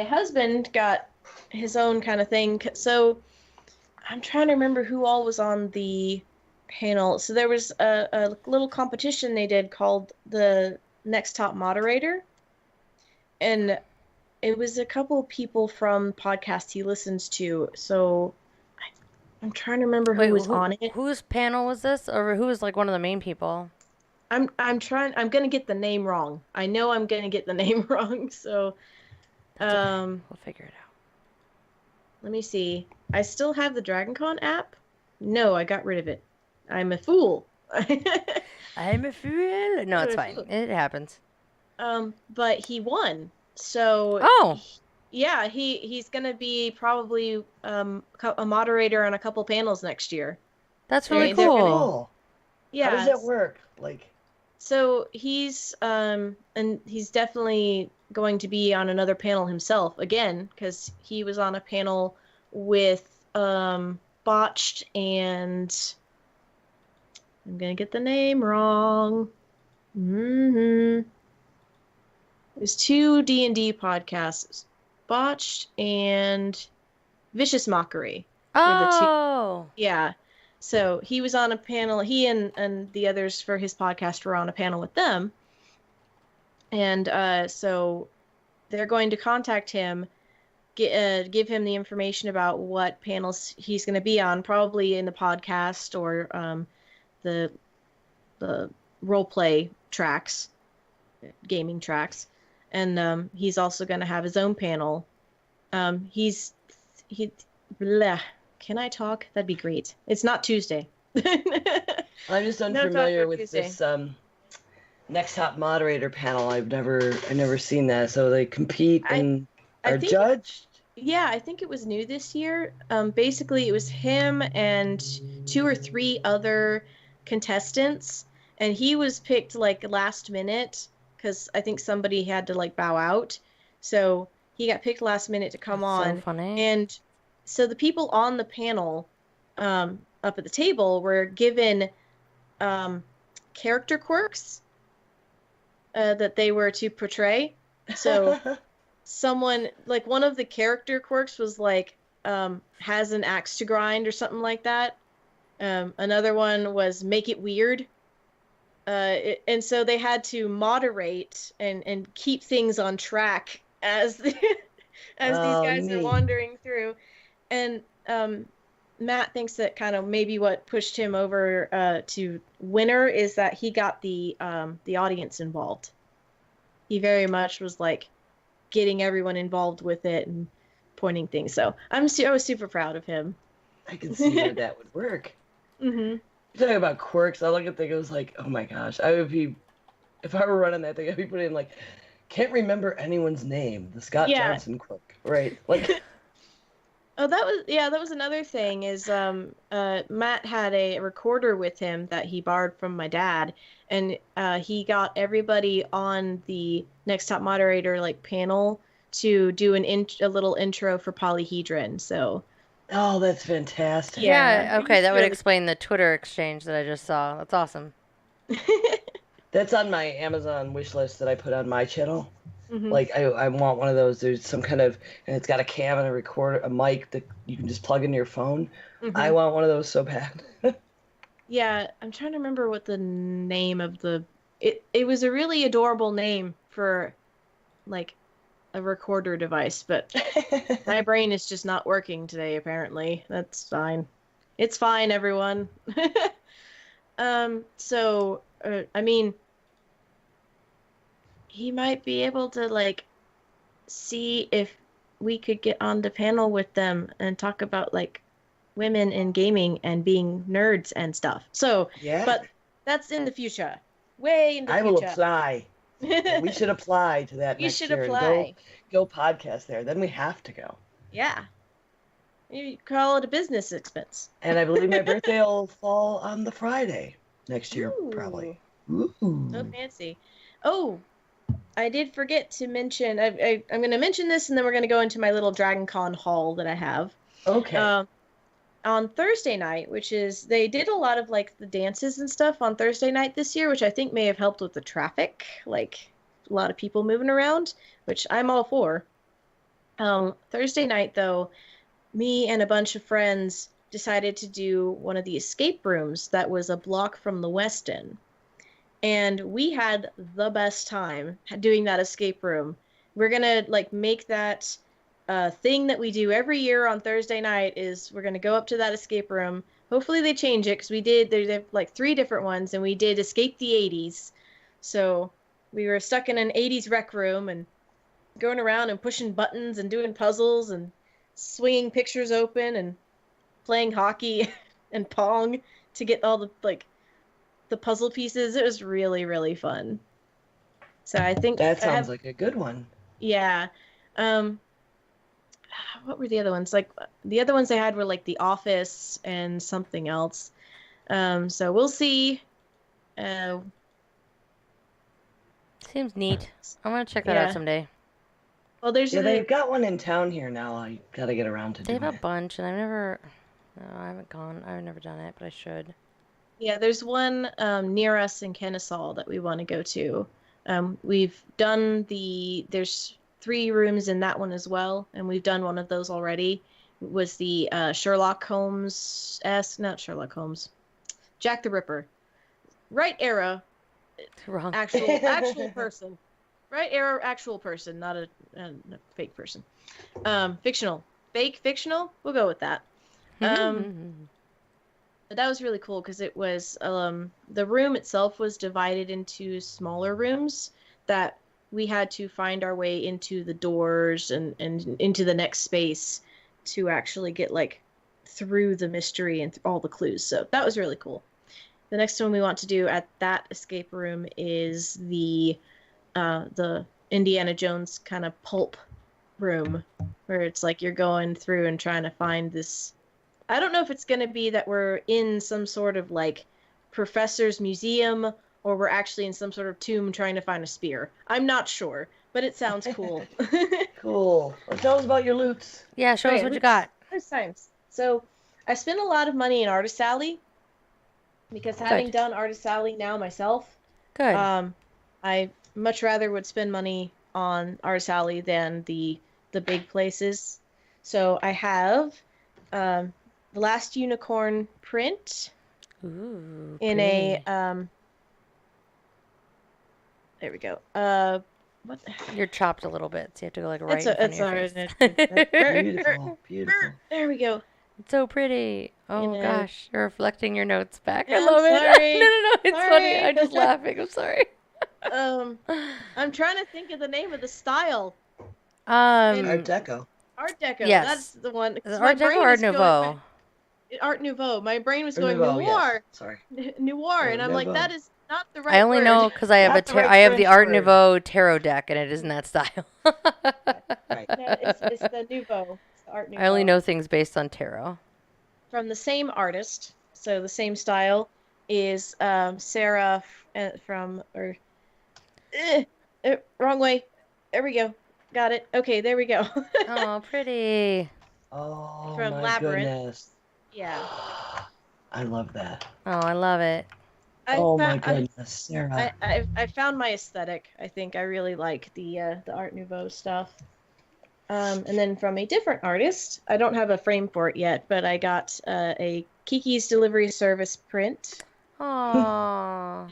husband got his own kind of thing, so I'm trying to remember who all was on the panel. So there was a little competition they did called the Next Top Moderator. And it was a couple of people from podcasts he listens to. So I'm trying to remember who was on it. Whose panel was this? Or who was like one of the main people? I'm gonna get the name wrong. I know I'm gonna get the name wrong, so we'll figure it out. Let me see. I still have the DragonCon app. No, I got rid of it. I'm a fool. I'm a fool. No, it's fine. It happens. But he won. So yeah, he's gonna be probably a moderator on a couple panels next year. That's really cool. Yeah. How does that work? Like, so he's and he's definitely going to be on another panel himself again, because he was on a panel with Botched and I'm gonna get the name wrong. There's two D&D podcasts, Botched and Vicious Mockery. Oh. Yeah. So he was on a panel. He and the others for his podcast were on a panel with them. And so they're going to contact him, give him the information about what panels he's going to be on, probably in the podcast or the role-play tracks, gaming tracks. And he's also going to have his own panel. Can I talk? That'd be great. It's not Tuesday. I'm just unfamiliar with this Next Top Moderator panel. I've never seen that. So they compete and are judged? Yeah, I think it was new this year. Basically, it was him and 2 or 3 other contestants, and he was picked like last minute because I think somebody had to like bow out. So he got picked last minute to come on. So funny. And so the people on the panel up at the table were given character quirks that they were to portray. So someone, like one of the character quirks was like has an axe to grind or something like that. Another one was make it weird. and so they had to moderate and keep things on track as as these guys are neat. wandering through. And Matt thinks that kind of maybe what pushed him over to winner is that he got the audience involved. He very much was like getting everyone involved with it and pointing things. So I was super proud of him. I can see where that would work. Mm-hmm. You're talking about quirks. I look at things. I was like, oh my gosh, I would be, if I were running that thing, I'd be putting like, can't remember anyone's name. The Scott Johnson quirk, right? Like. Oh, that was another thing is Matt had a recorder with him that he borrowed from my dad, and he got everybody on the Next Top Moderator like panel to do a little intro for Polyhedron. So. Oh, that's fantastic. Yeah, okay, that would explain the Twitter exchange that I just saw. That's awesome. That's on my Amazon wish list that I put on my channel. Mm-hmm. Like, I want one of those. There's some kind of, and it's got a cam and a recorder, a mic that you can just plug into your phone. Mm-hmm. I want one of those so bad. Yeah, I'm trying to remember what the name of it was a really adorable name for like a recorder device, but my brain is just not working today apparently. That's fine. It's fine, everyone. So I mean, he might be able to like see if we could get on the panel with them and talk about like women in gaming and being nerds and stuff. So, yeah. But that's in the future. Way in the future. I will apply. We should apply to that next year. Apply. And go podcast there. Then we have to go. Yeah. You call it a business expense. And I believe my birthday will fall on the Friday next year, probably. Ooh. So fancy. Oh, I did forget to mention, I'm going to mention this and then we're going to go into my little DragonCon haul that I have. Okay. On Thursday night, which is, they did a lot of like the dances and stuff on Thursday night this year, which I think may have helped with the traffic, like a lot of people moving around, which I'm all for. Thursday night though, me and a bunch of friends decided to do one of the escape rooms that was a block from the West End. And we had the best time doing that escape room. We're going to like make that thing that we do every year on Thursday night is we're going to go up to that escape room. Hopefully they change it because they have like 3 different ones and we did Escape the 80s. So we were stuck in an 80s rec room and going around and pushing buttons and doing puzzles and swinging pictures open and playing hockey and pong to get all the like the puzzle pieces. It was really, really fun. So I think that sounds like a good one. Yeah. What were the other ones? Like the other ones I had were like The Office and something else. So we'll see. Seems neat. I'm gonna check that out someday. Well, they've got one in town here now. I gotta get around to doing it. They have a bunch, and I haven't gone. I've never done it, but I should. Yeah, there's one near us in Kennesaw that we want to go to. We've done there's 3 rooms in that one as well, and we've done one of those already. It was the Sherlock Holmes-esque, not Sherlock Holmes, Jack the Ripper. Right era. Wrong. Actual person. Right era, actual person, not a fake person. Fictional. Fake, fictional? We'll go with that. But that was really cool because it was, the room itself was divided into smaller rooms that we had to find our way into the doors and into the next space to actually get like through the mystery and all the clues. So that was really cool. The next one we want to do at that escape room is the Indiana Jones kind of pulp room where it's like you're going through and trying to find this. I don't know if it's going to be that we're in some sort of like professor's museum or we're actually in some sort of tomb trying to find a spear. I'm not sure, but it sounds cool. Cool. Well, tell us about your loots. Yeah, show us what you got. First times. So I spent a lot of money in Artist Alley because having done Artist Alley now myself, Good. I much rather would spend money on Artist Alley than the big places. So I have the Last Unicorn print Ooh, in pretty. a There we go. What? You're chopped a little bit, so you have to go like right in front It's of your alright. face. Beautiful, beautiful. There we go. It's so pretty. Oh And, gosh, you're reflecting your notes back. I I'm love it. sorry. No, it's funny. Sorry. I'm just laughing. I'm sorry. I'm trying to think of the name of the style. Art Um, Deco. Art Deco. Yes. That's the one. is 'Cause it my Art Deco brain or Art is going- Nouveau? Art Nouveau. My brain was Or going Nouveau, noir. yes. Sorry. Noir, and I'm like, Nouveau. that is not the right I only word. know because I have Not the right I have the French Art word. Nouveau tarot deck, and it is in that style. Right. No, it's the Nouveau. It's the Art Nouveau. I only know things based on tarot. From the same artist, so the same style is Sarah from wrong way. There we go. Got it. Okay, there we go. Oh, pretty. Oh From my Labyrinth. goodness. Yeah. I love that. Oh, I love it. Oh my goodness, Sarah. I found my aesthetic. I think I really like the Art Nouveau stuff. And then from a different artist, I don't have a frame for it yet, but I got a Kiki's Delivery Service print. Oh.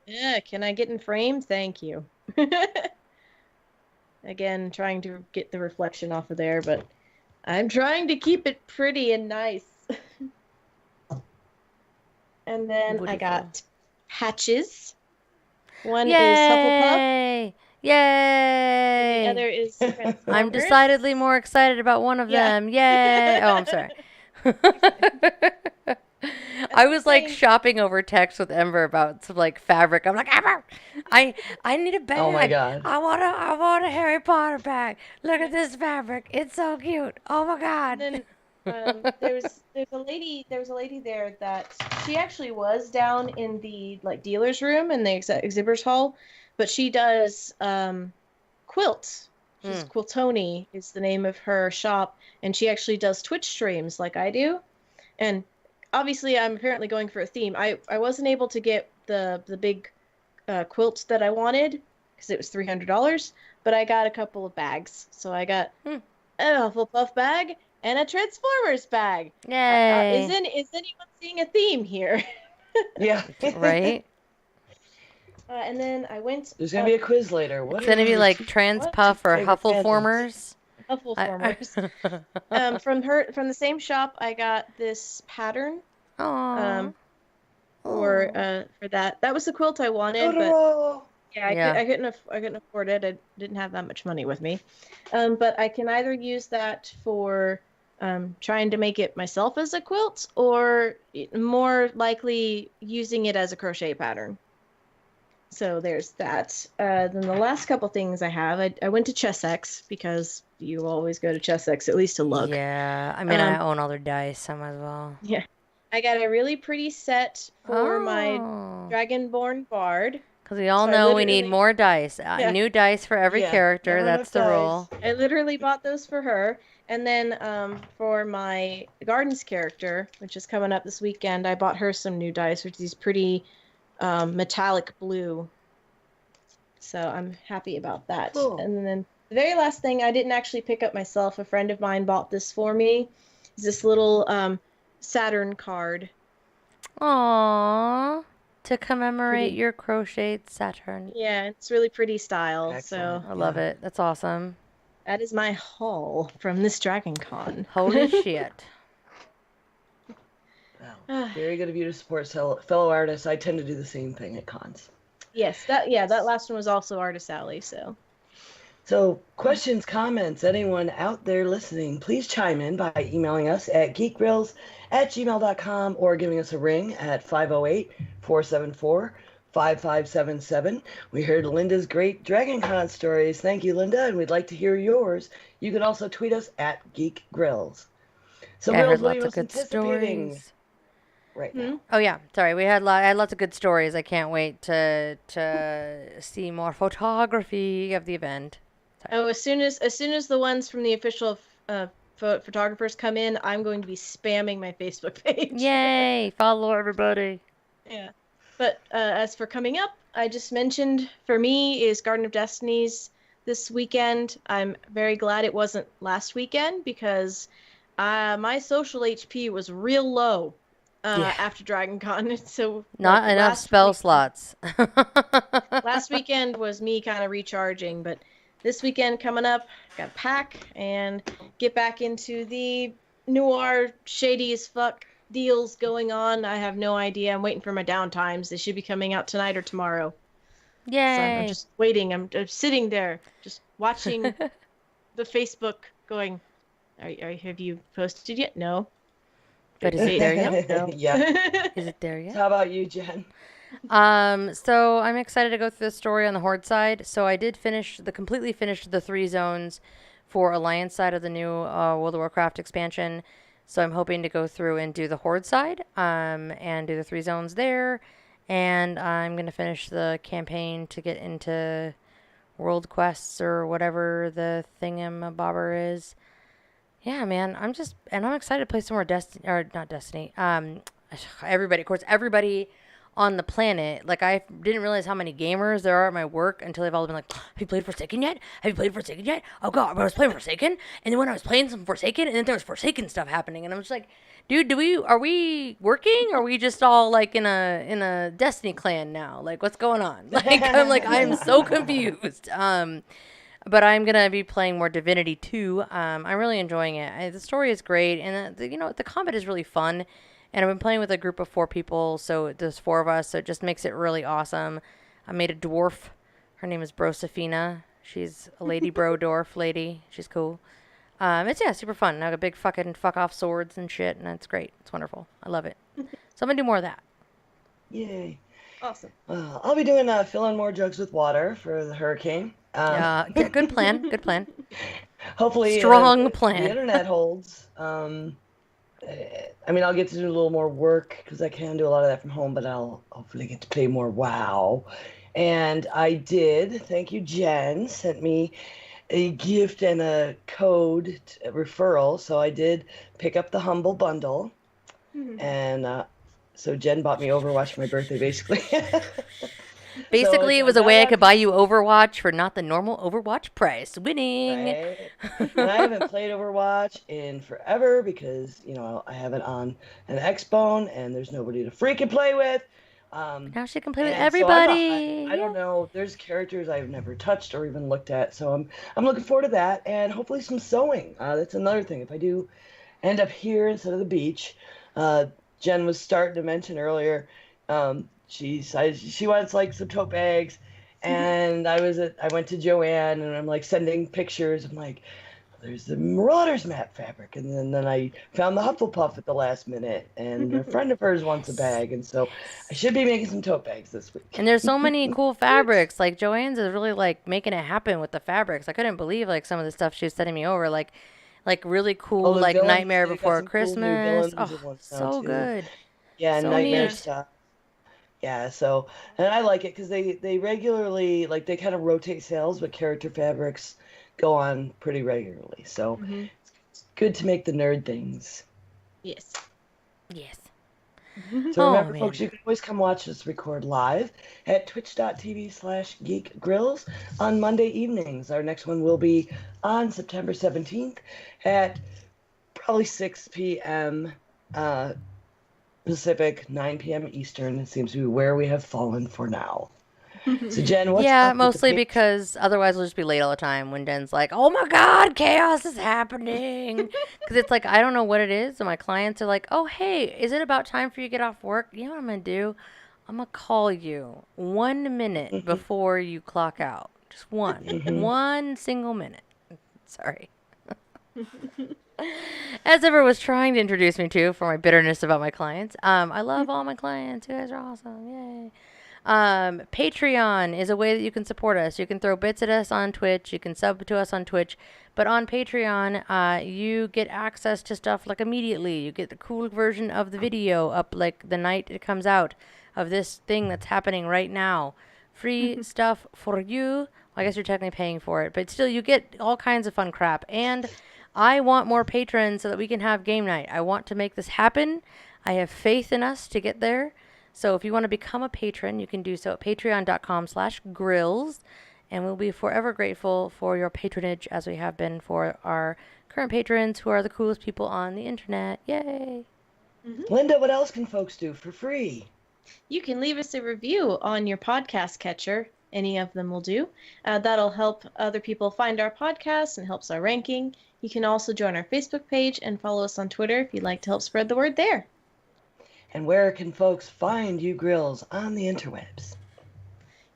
Yeah, can I get in frame? Thank you. Again, trying to get the reflection off of there, but I'm trying to keep it pretty and nice. And then I got patches. One is Hufflepuff. Yay! Yay! The other is I'm Transformers. decidedly more excited about one of Yeah. them. Yay! Oh, I'm sorry. I was like same. shopping over text with Ember about some like fabric. I'm like, Ember, I need a bag. Oh my God. I want a Harry Potter bag. Look at this fabric. It's so cute. Oh my God. And then there's a lady there that she actually was down in the like dealer's room in the exhibitors hall, but she does quilts. She's Quiltoni is the name of her shop, and she actually does Twitch streams like I do. And obviously I'm apparently going for a theme. I wasn't able to get the big quilt that I wanted because it was $300, but I got a couple of bags. So I got a Hufflepuff bag and a Transformers bag. Yay! Is anyone seeing a theme here? Yeah. Right? And then I went. There's gonna be a quiz later. What It's gonna are be your like two Transpuff or favorite Huffleformers. Huffleformers. From the same shop, I got this pattern. Aww. For that. That was the quilt I wanted, but Totoro. yeah, I couldn't afford it. I didn't have that much money with me. But I can either use that for trying to make it myself as a quilt, or more likely using it as a crochet pattern. So there's that. Then the last couple things I have, I went to Chessex because you always go to Chessex at least to look. Yeah, I mean, I own all their dice. I might as well. Yeah. I got a really pretty set for my Dragonborn Bard. Because we all So I know we need literally- more dice. Yeah. New dice for every Yeah, character. never That's the enough rule. dice. I literally bought those for her. And then for my Gardens character, which is coming up this weekend, I bought her some new dice, which is these pretty metallic blue. So I'm happy about that. Cool. And then the very last thing I didn't actually pick up myself. A friend of mine bought this for me. It's this little Saturn card. Aww. To commemorate Pretty. your crocheted Saturn. Yeah, it's really pretty style. Excellent. So I love it. That's awesome. that is my haul from this DragonCon. Holy shit. Wow. Very good of you to support fellow artists. I tend to do the same thing at cons. Yes, that last one was also Artist Alley. So, questions, comments, anyone out there listening, please chime in by emailing us at geekgrills@gmail.com or giving us a ring at 508-474-5577. We heard Linda's great DragonCon stories. Thank you, Linda, and we'd like to hear yours. You can also tweet us at Geek Grills. So, Yeah, I Grills, heard what are you lots of most good anticipating stories. right now? Oh yeah, sorry. I had lots of good stories. I can't wait to see more photography of the event. Oh, as soon as the ones from the official photographers come in, I'm going to be spamming my Facebook page. Yay! Follow everybody. Yeah. But as for coming up, I just mentioned for me is Garden of Destinies this weekend. I'm very glad it wasn't last weekend because my social HP was real low after DragonCon. So Not like, enough spell slots. last weekend was me kind of recharging, but this weekend coming up, got to pack and get back into the noir, shady as fuck deals going on. I have no idea. I'm waiting for my downtimes. They should be coming out tonight or tomorrow. Yay! So I'm just waiting. I'm sitting there, just watching the Facebook, going, have you posted yet? No. But is it there yet? No. Yeah. Is it there yet? How about you, Jen? So I'm excited to go through the story on the Horde side. So I did completely finish the 3 zones for Alliance side of the new World of Warcraft expansion. So I'm hoping to go through and do the Horde side, and do the 3 zones there. And I'm going to finish the campaign to get into World Quests or whatever the thingamabobber is. Yeah, man, I'm excited to play some more Destiny, or not Destiny. Everybody, of course, everybody on the planet. Like, I didn't realize how many gamers there are at my work until they've all been like, have you played Forsaken yet? Have you played Forsaken yet? Oh, God, I was playing Forsaken, and then when I was playing some Forsaken, and then there was Forsaken stuff happening, and I'm just like, dude, are we working? Or are we just all, like, in a Destiny clan now? Like, what's going on? Like, I'm so confused. But I'm going to be playing more Divinity 2. I'm really enjoying it. The story is great, and the combat is really fun. And I've been playing with a group of 4 people, so there's 4 of us, so it just makes it really awesome. I made a dwarf. Her name is Brosafina. She's a lady bro dwarf lady. She's cool. It's super fun. I have a big fucking fuck off swords and shit, and it's great. It's wonderful. I love it. So I'm going to do more of that. Yay. Awesome. I'll be doing filling more jugs with water for the hurricane. Yeah, good plan. Good plan. Hopefully, Strong plan. The internet holds. I'll get to do a little more work because I can do a lot of that from home, but I'll hopefully get to play more WoW. And I did. Thank you, Jen. Sent me a gift and a code referral. So I did pick up the Humble Bundle. Mm-hmm. And so Jen bought me Overwatch for my birthday, basically. Basically, it was a way I could buy you Overwatch for not the normal Overwatch price. Winning! Right. And I haven't played Overwatch in forever because, I have it on an Xbone and there's nobody to freaking play with. Now she can play with everybody. So I don't know. There's characters I've never touched or even looked at. So I'm looking forward to that and hopefully some sewing. That's another thing. If I do end up here instead of the beach, Jen was starting to mention earlier, she wants like some tote bags, and I went to Joanne and I'm like sending pictures. I'm like, there's the Marauders map fabric, and then I found the Hufflepuff at the last minute, and a friend of hers wants a bag, and so I should be making some tote bags this week. And there's so many cool fabrics. Like Joanne's is really like making it happen with the fabrics. I couldn't believe like some of the stuff she was sending me over, like really cool, like villains, Nightmare Before Christmas. Cool so good. Yeah, so Nightmare neat. Stuff. Yeah, so, and I like it because they regularly, like, they kind of rotate sales, but character fabrics go on pretty regularly. So it's good to make the nerd things. Yes. Yes. So remember, folks, you can always come watch us record live at twitch.tv/geekgrills on Monday evenings. Our next one will be on September 17th at probably 6 p.m. Pacific, 9 p.m. Eastern. It seems to be where we have fallen for now. So, Jen, what's up mostly because otherwise we'll just be late all the time when Jen's like, oh my God, chaos is happening. Because it's like, I don't know what it is. And my clients are like, oh, hey, is it about time for you to get off work? You know what I'm going to do? I'm going to call you 1 minute before you clock out. Just one single minute. Sorry. As ever was trying to introduce me to for my bitterness about my clients. I love all my clients. You guys are awesome. Yay. Patreon is a way that you can support us. You can throw bits at us on Twitch. You can sub to us on Twitch. But on Patreon, you get access to stuff like immediately. You get the cool version of the video up like the night it comes out of this thing that's happening right now. Free stuff for you. Well, I guess you're technically paying for it. But still, you get all kinds of fun crap. And I want more patrons so that we can have game night. I want to make this happen. I have faith in us to get there. So if you want to become a patron, you can do so at patreon.com/grills. And we'll be forever grateful for your patronage as we have been for our current patrons who are the coolest people on the internet. Yay. Linda, what else can folks do for free? You can leave us a review on your podcast catcher. Any of them will do. That'll help other people find our podcast and helps our ranking. You can also join our Facebook page and follow us on Twitter if you'd like to help spread the word there. And where can folks find you grills on the interwebs?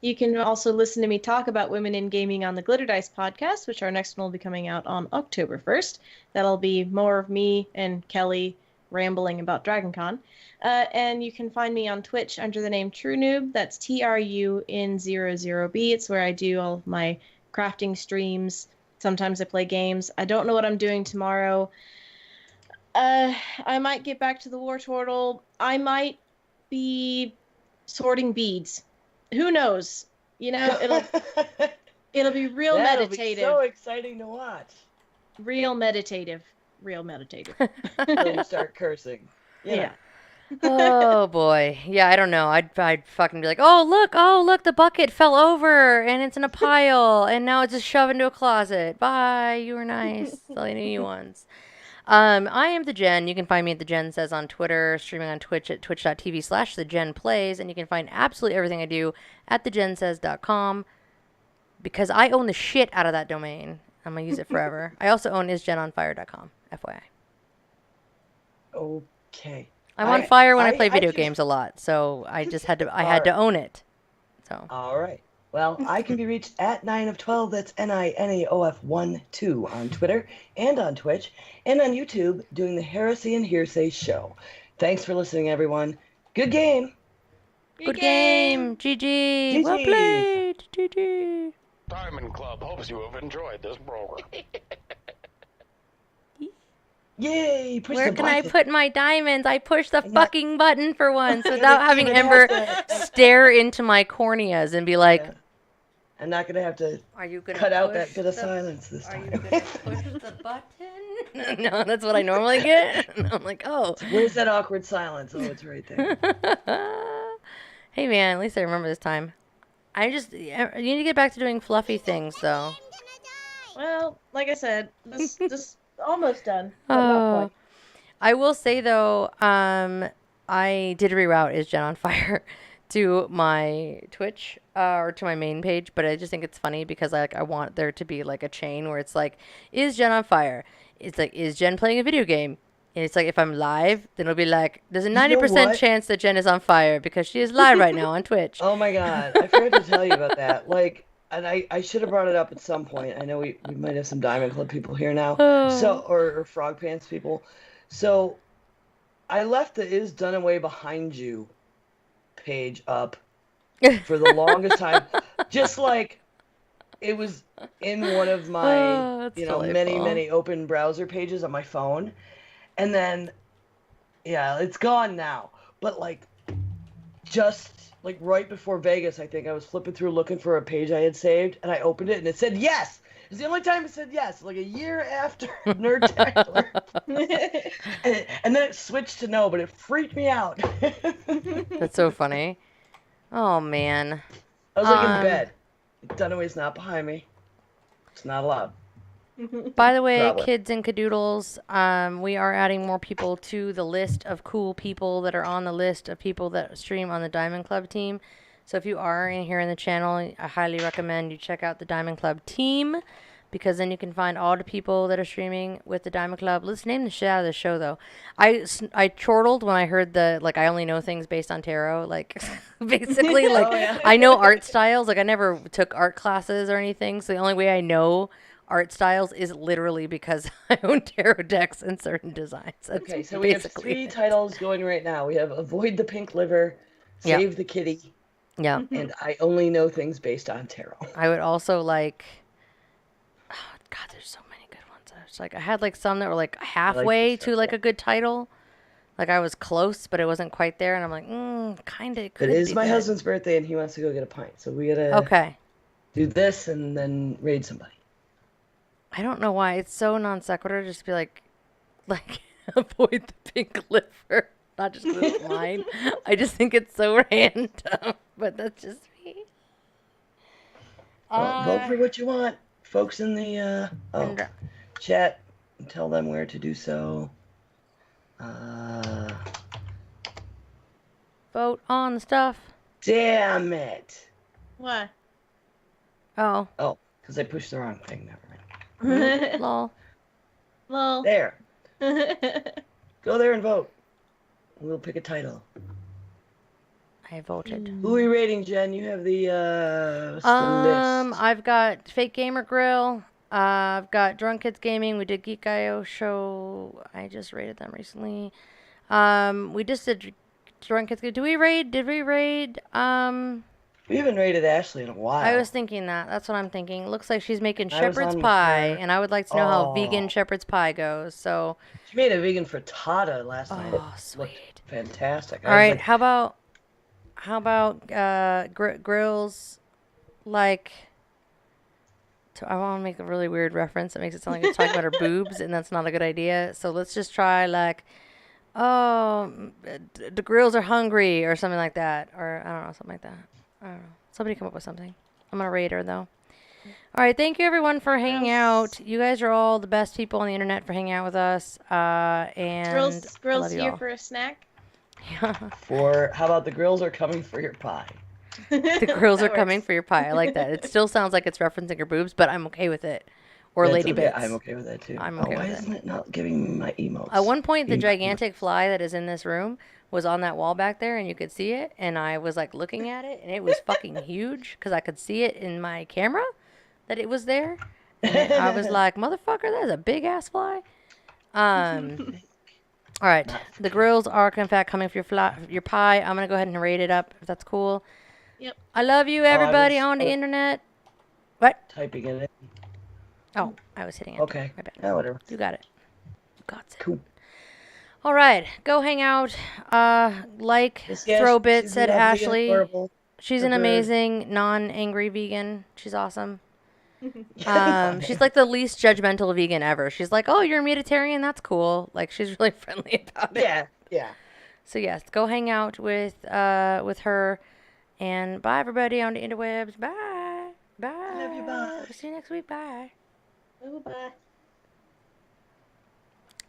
You can also listen to me talk about women in gaming on the Glitter Dice podcast, which our next one will be coming out on October 1st. That'll be more of me and Kelly rambling about DragonCon. And you can find me on Twitch under the name True Noob. That's TRUN00B. It's where I do all of my crafting streams. Sometimes I play games. I don't know what I'm doing tomorrow. I might get back to the War Turtle. I might be sorting beads. Who knows? You know, it'll be real meditative. Be so exciting to watch. Real meditative. Until you start cursing. Yeah. Oh boy. Yeah, I don't know. I'd fucking be like, oh look, the bucket fell over and it's in a pile and now it's just shoved into a closet. Bye, you were nice. That's all I knew you once. I am the Jen. You can find me at the Jen Says on Twitter, streaming on Twitch at twitch.tv/thejenplays, and you can find absolutely everything I do at thejensays.com because I own the shit out of that domain. I'm gonna use it forever. I also own isjenonfire.com. FYI. Okay. I'm on fire when I play video games a lot, so I just had to. I had to own it. So. All right. Well, I can be reached at 9of12. That's NINAOF12 on Twitter and on Twitch and on YouTube doing the Heresy and Hearsay show. Thanks for listening, everyone. Good game. Good game. GG. Well played. GG. Diamond Club hopes you have enjoyed this program. Yay! Push Where the can I button. put my diamonds? I pushed the fucking button for once without having Ember stare into my corneas and be like, I'm not going to have to "Are you gonna cut out push that bit of silence this Are time. you gonna push the button?" No, that's what I normally get. And I'm like, oh. Where's that awkward silence? Oh, it's right there. Hey man, at least I remember this time. You need to get back to doing fluffy things though. Well, like I said, this almost done. But not quite. I will say though, I did reroute Is Jen on Fire to my Twitch or to my main page, but I just think it's funny because I want there to be like a chain where it's like, Is Jen on Fire? It's like, is Jen playing a video game? And it's like, if I'm live, then it'll be like, there's a 90% chance that Jen is on fire because she is live right now on Twitch. Oh my god, I forgot to tell you about that. Like, and I should have brought it up at some point. I know we might have some Diamond Club people here now, or Frog Pants people. So, I left the Is Done Away Behind You page up for the longest time. Just like, it was in one of my, many open browser pages on my phone. And then, yeah, it's gone now. But, like, just, like, right before Vegas, I think, I was flipping through looking for a page I had saved, and I opened it, and it said yes! It's the only time it said yes, like a year after Nerdtacular. and then it switched to no, but it freaked me out. That's so funny. Oh, man. I was, like, in bed. Dunaway's not behind me. It's not allowed. By the way, kids and cadoodles, we are adding more people to the list of cool people that are on the list of people that stream on the Diamond Club team. So if you are in here in the channel, I highly recommend you check out the Diamond Club team because then you can find all the people that are streaming with the Diamond Club. Let's name the shit out of the show, though. I chortled when I heard I only know things based on tarot. Like, basically, I know art styles. Like, I never took art classes or anything. So the only way I know art styles is literally because I own tarot decks and certain designs. That's okay, so we have 3 titles going right now. We have Avoid the Pink Liver, Save the Kitty, and I Only Know Things Based on Tarot. I would also like... Oh, God, there's so many good ones. I had some that were halfway to a good title. Like I was close, but it wasn't quite there, and I'm like, kind of. It is my husband's birthday, and he wants to go get a pint, so we gotta do this and then raid somebody. I don't know why it's so non sequitur. Just be like avoid the pink liver. Not just because it's mine. I just think it's so random, but that's just me. Well, vote for what you want, folks in the chat. Tell them where to do so. Vote on the stuff. Damn it. What? Oh. Oh, because I pushed the wrong thing. Never mind. Lol. Lol. There. Go there and vote. We'll pick a title. I voted. Who are we rating, Jen? You have the what's the list? I've got Fake Gamer Grill. I've got Drunk Kids Gaming. We did Geek IO show. I just rated them recently. We just did Drunk Kids. Did we raid? We haven't rated Ashley in a while. I was thinking that. That's what I'm thinking. Looks like she's making I was shepherd's on pie, her. and I would like to know how vegan Oh. shepherd's pie goes. So, She made a vegan frittata last night. oh, It looked sweet. fantastic. All right, how about grills like? I want to make a really weird reference that makes it sound like it's talking about her boobs, and that's not a good idea. So let's just try like, oh, the grills are hungry or something like that, or I don't know, something like that. I don't know. Somebody come up with something. I'm gonna rate her though. All right, thank you everyone for hanging out. You guys are all the best people on the internet for hanging out with us. And I Grills love you here all. for a snack. Yeah. How about the grills are coming for your pie? The grills are That coming works. for your pie. I like that. It still sounds like it's referencing her boobs, but I'm okay with it. Or That's lady okay. bits. I'm okay with that too. I'm okay why with it. isn't it not giving me my emotes? At one point, the Emo- gigantic fly that is in this room was on that wall back there, and you could see it. And I was like looking at it, and it was fucking huge because I could see it in my camera that it was there. And I was like, "Motherfucker, that's a big ass fly." All right, the grills are in fact coming for your pie. I'm gonna go ahead and rate it up if that's cool. Yep. I love you, everybody on the internet. What? Typing it in. Oh, I was hitting enter. Okay. My bad. Yeah, whatever. You got it. You got it. Cool. All right, go hang out. Yes, throw bits she's at lovely and Ashley. adorable. She's an Her bird. amazing, non-angry vegan. She's awesome. She's like the least judgmental vegan ever. She's like, "Oh, you're a meatitarian? That's cool." Like, she's really friendly about it. Yeah, yeah. So yes, go hang out with her, and bye everybody on the interwebs. Bye. Bye. Love you, bye. See you next week. Bye. Bye.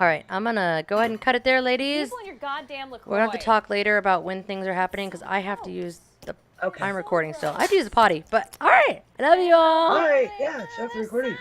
All right, I'm gonna go ahead and cut it there, ladies. People in your goddamn LaCroix. We're gonna have to talk later about when things are happening because I have to use the. Okay. I'm recording still. I have to use the potty, but all right. I love you all. All right, yeah, stop the recording.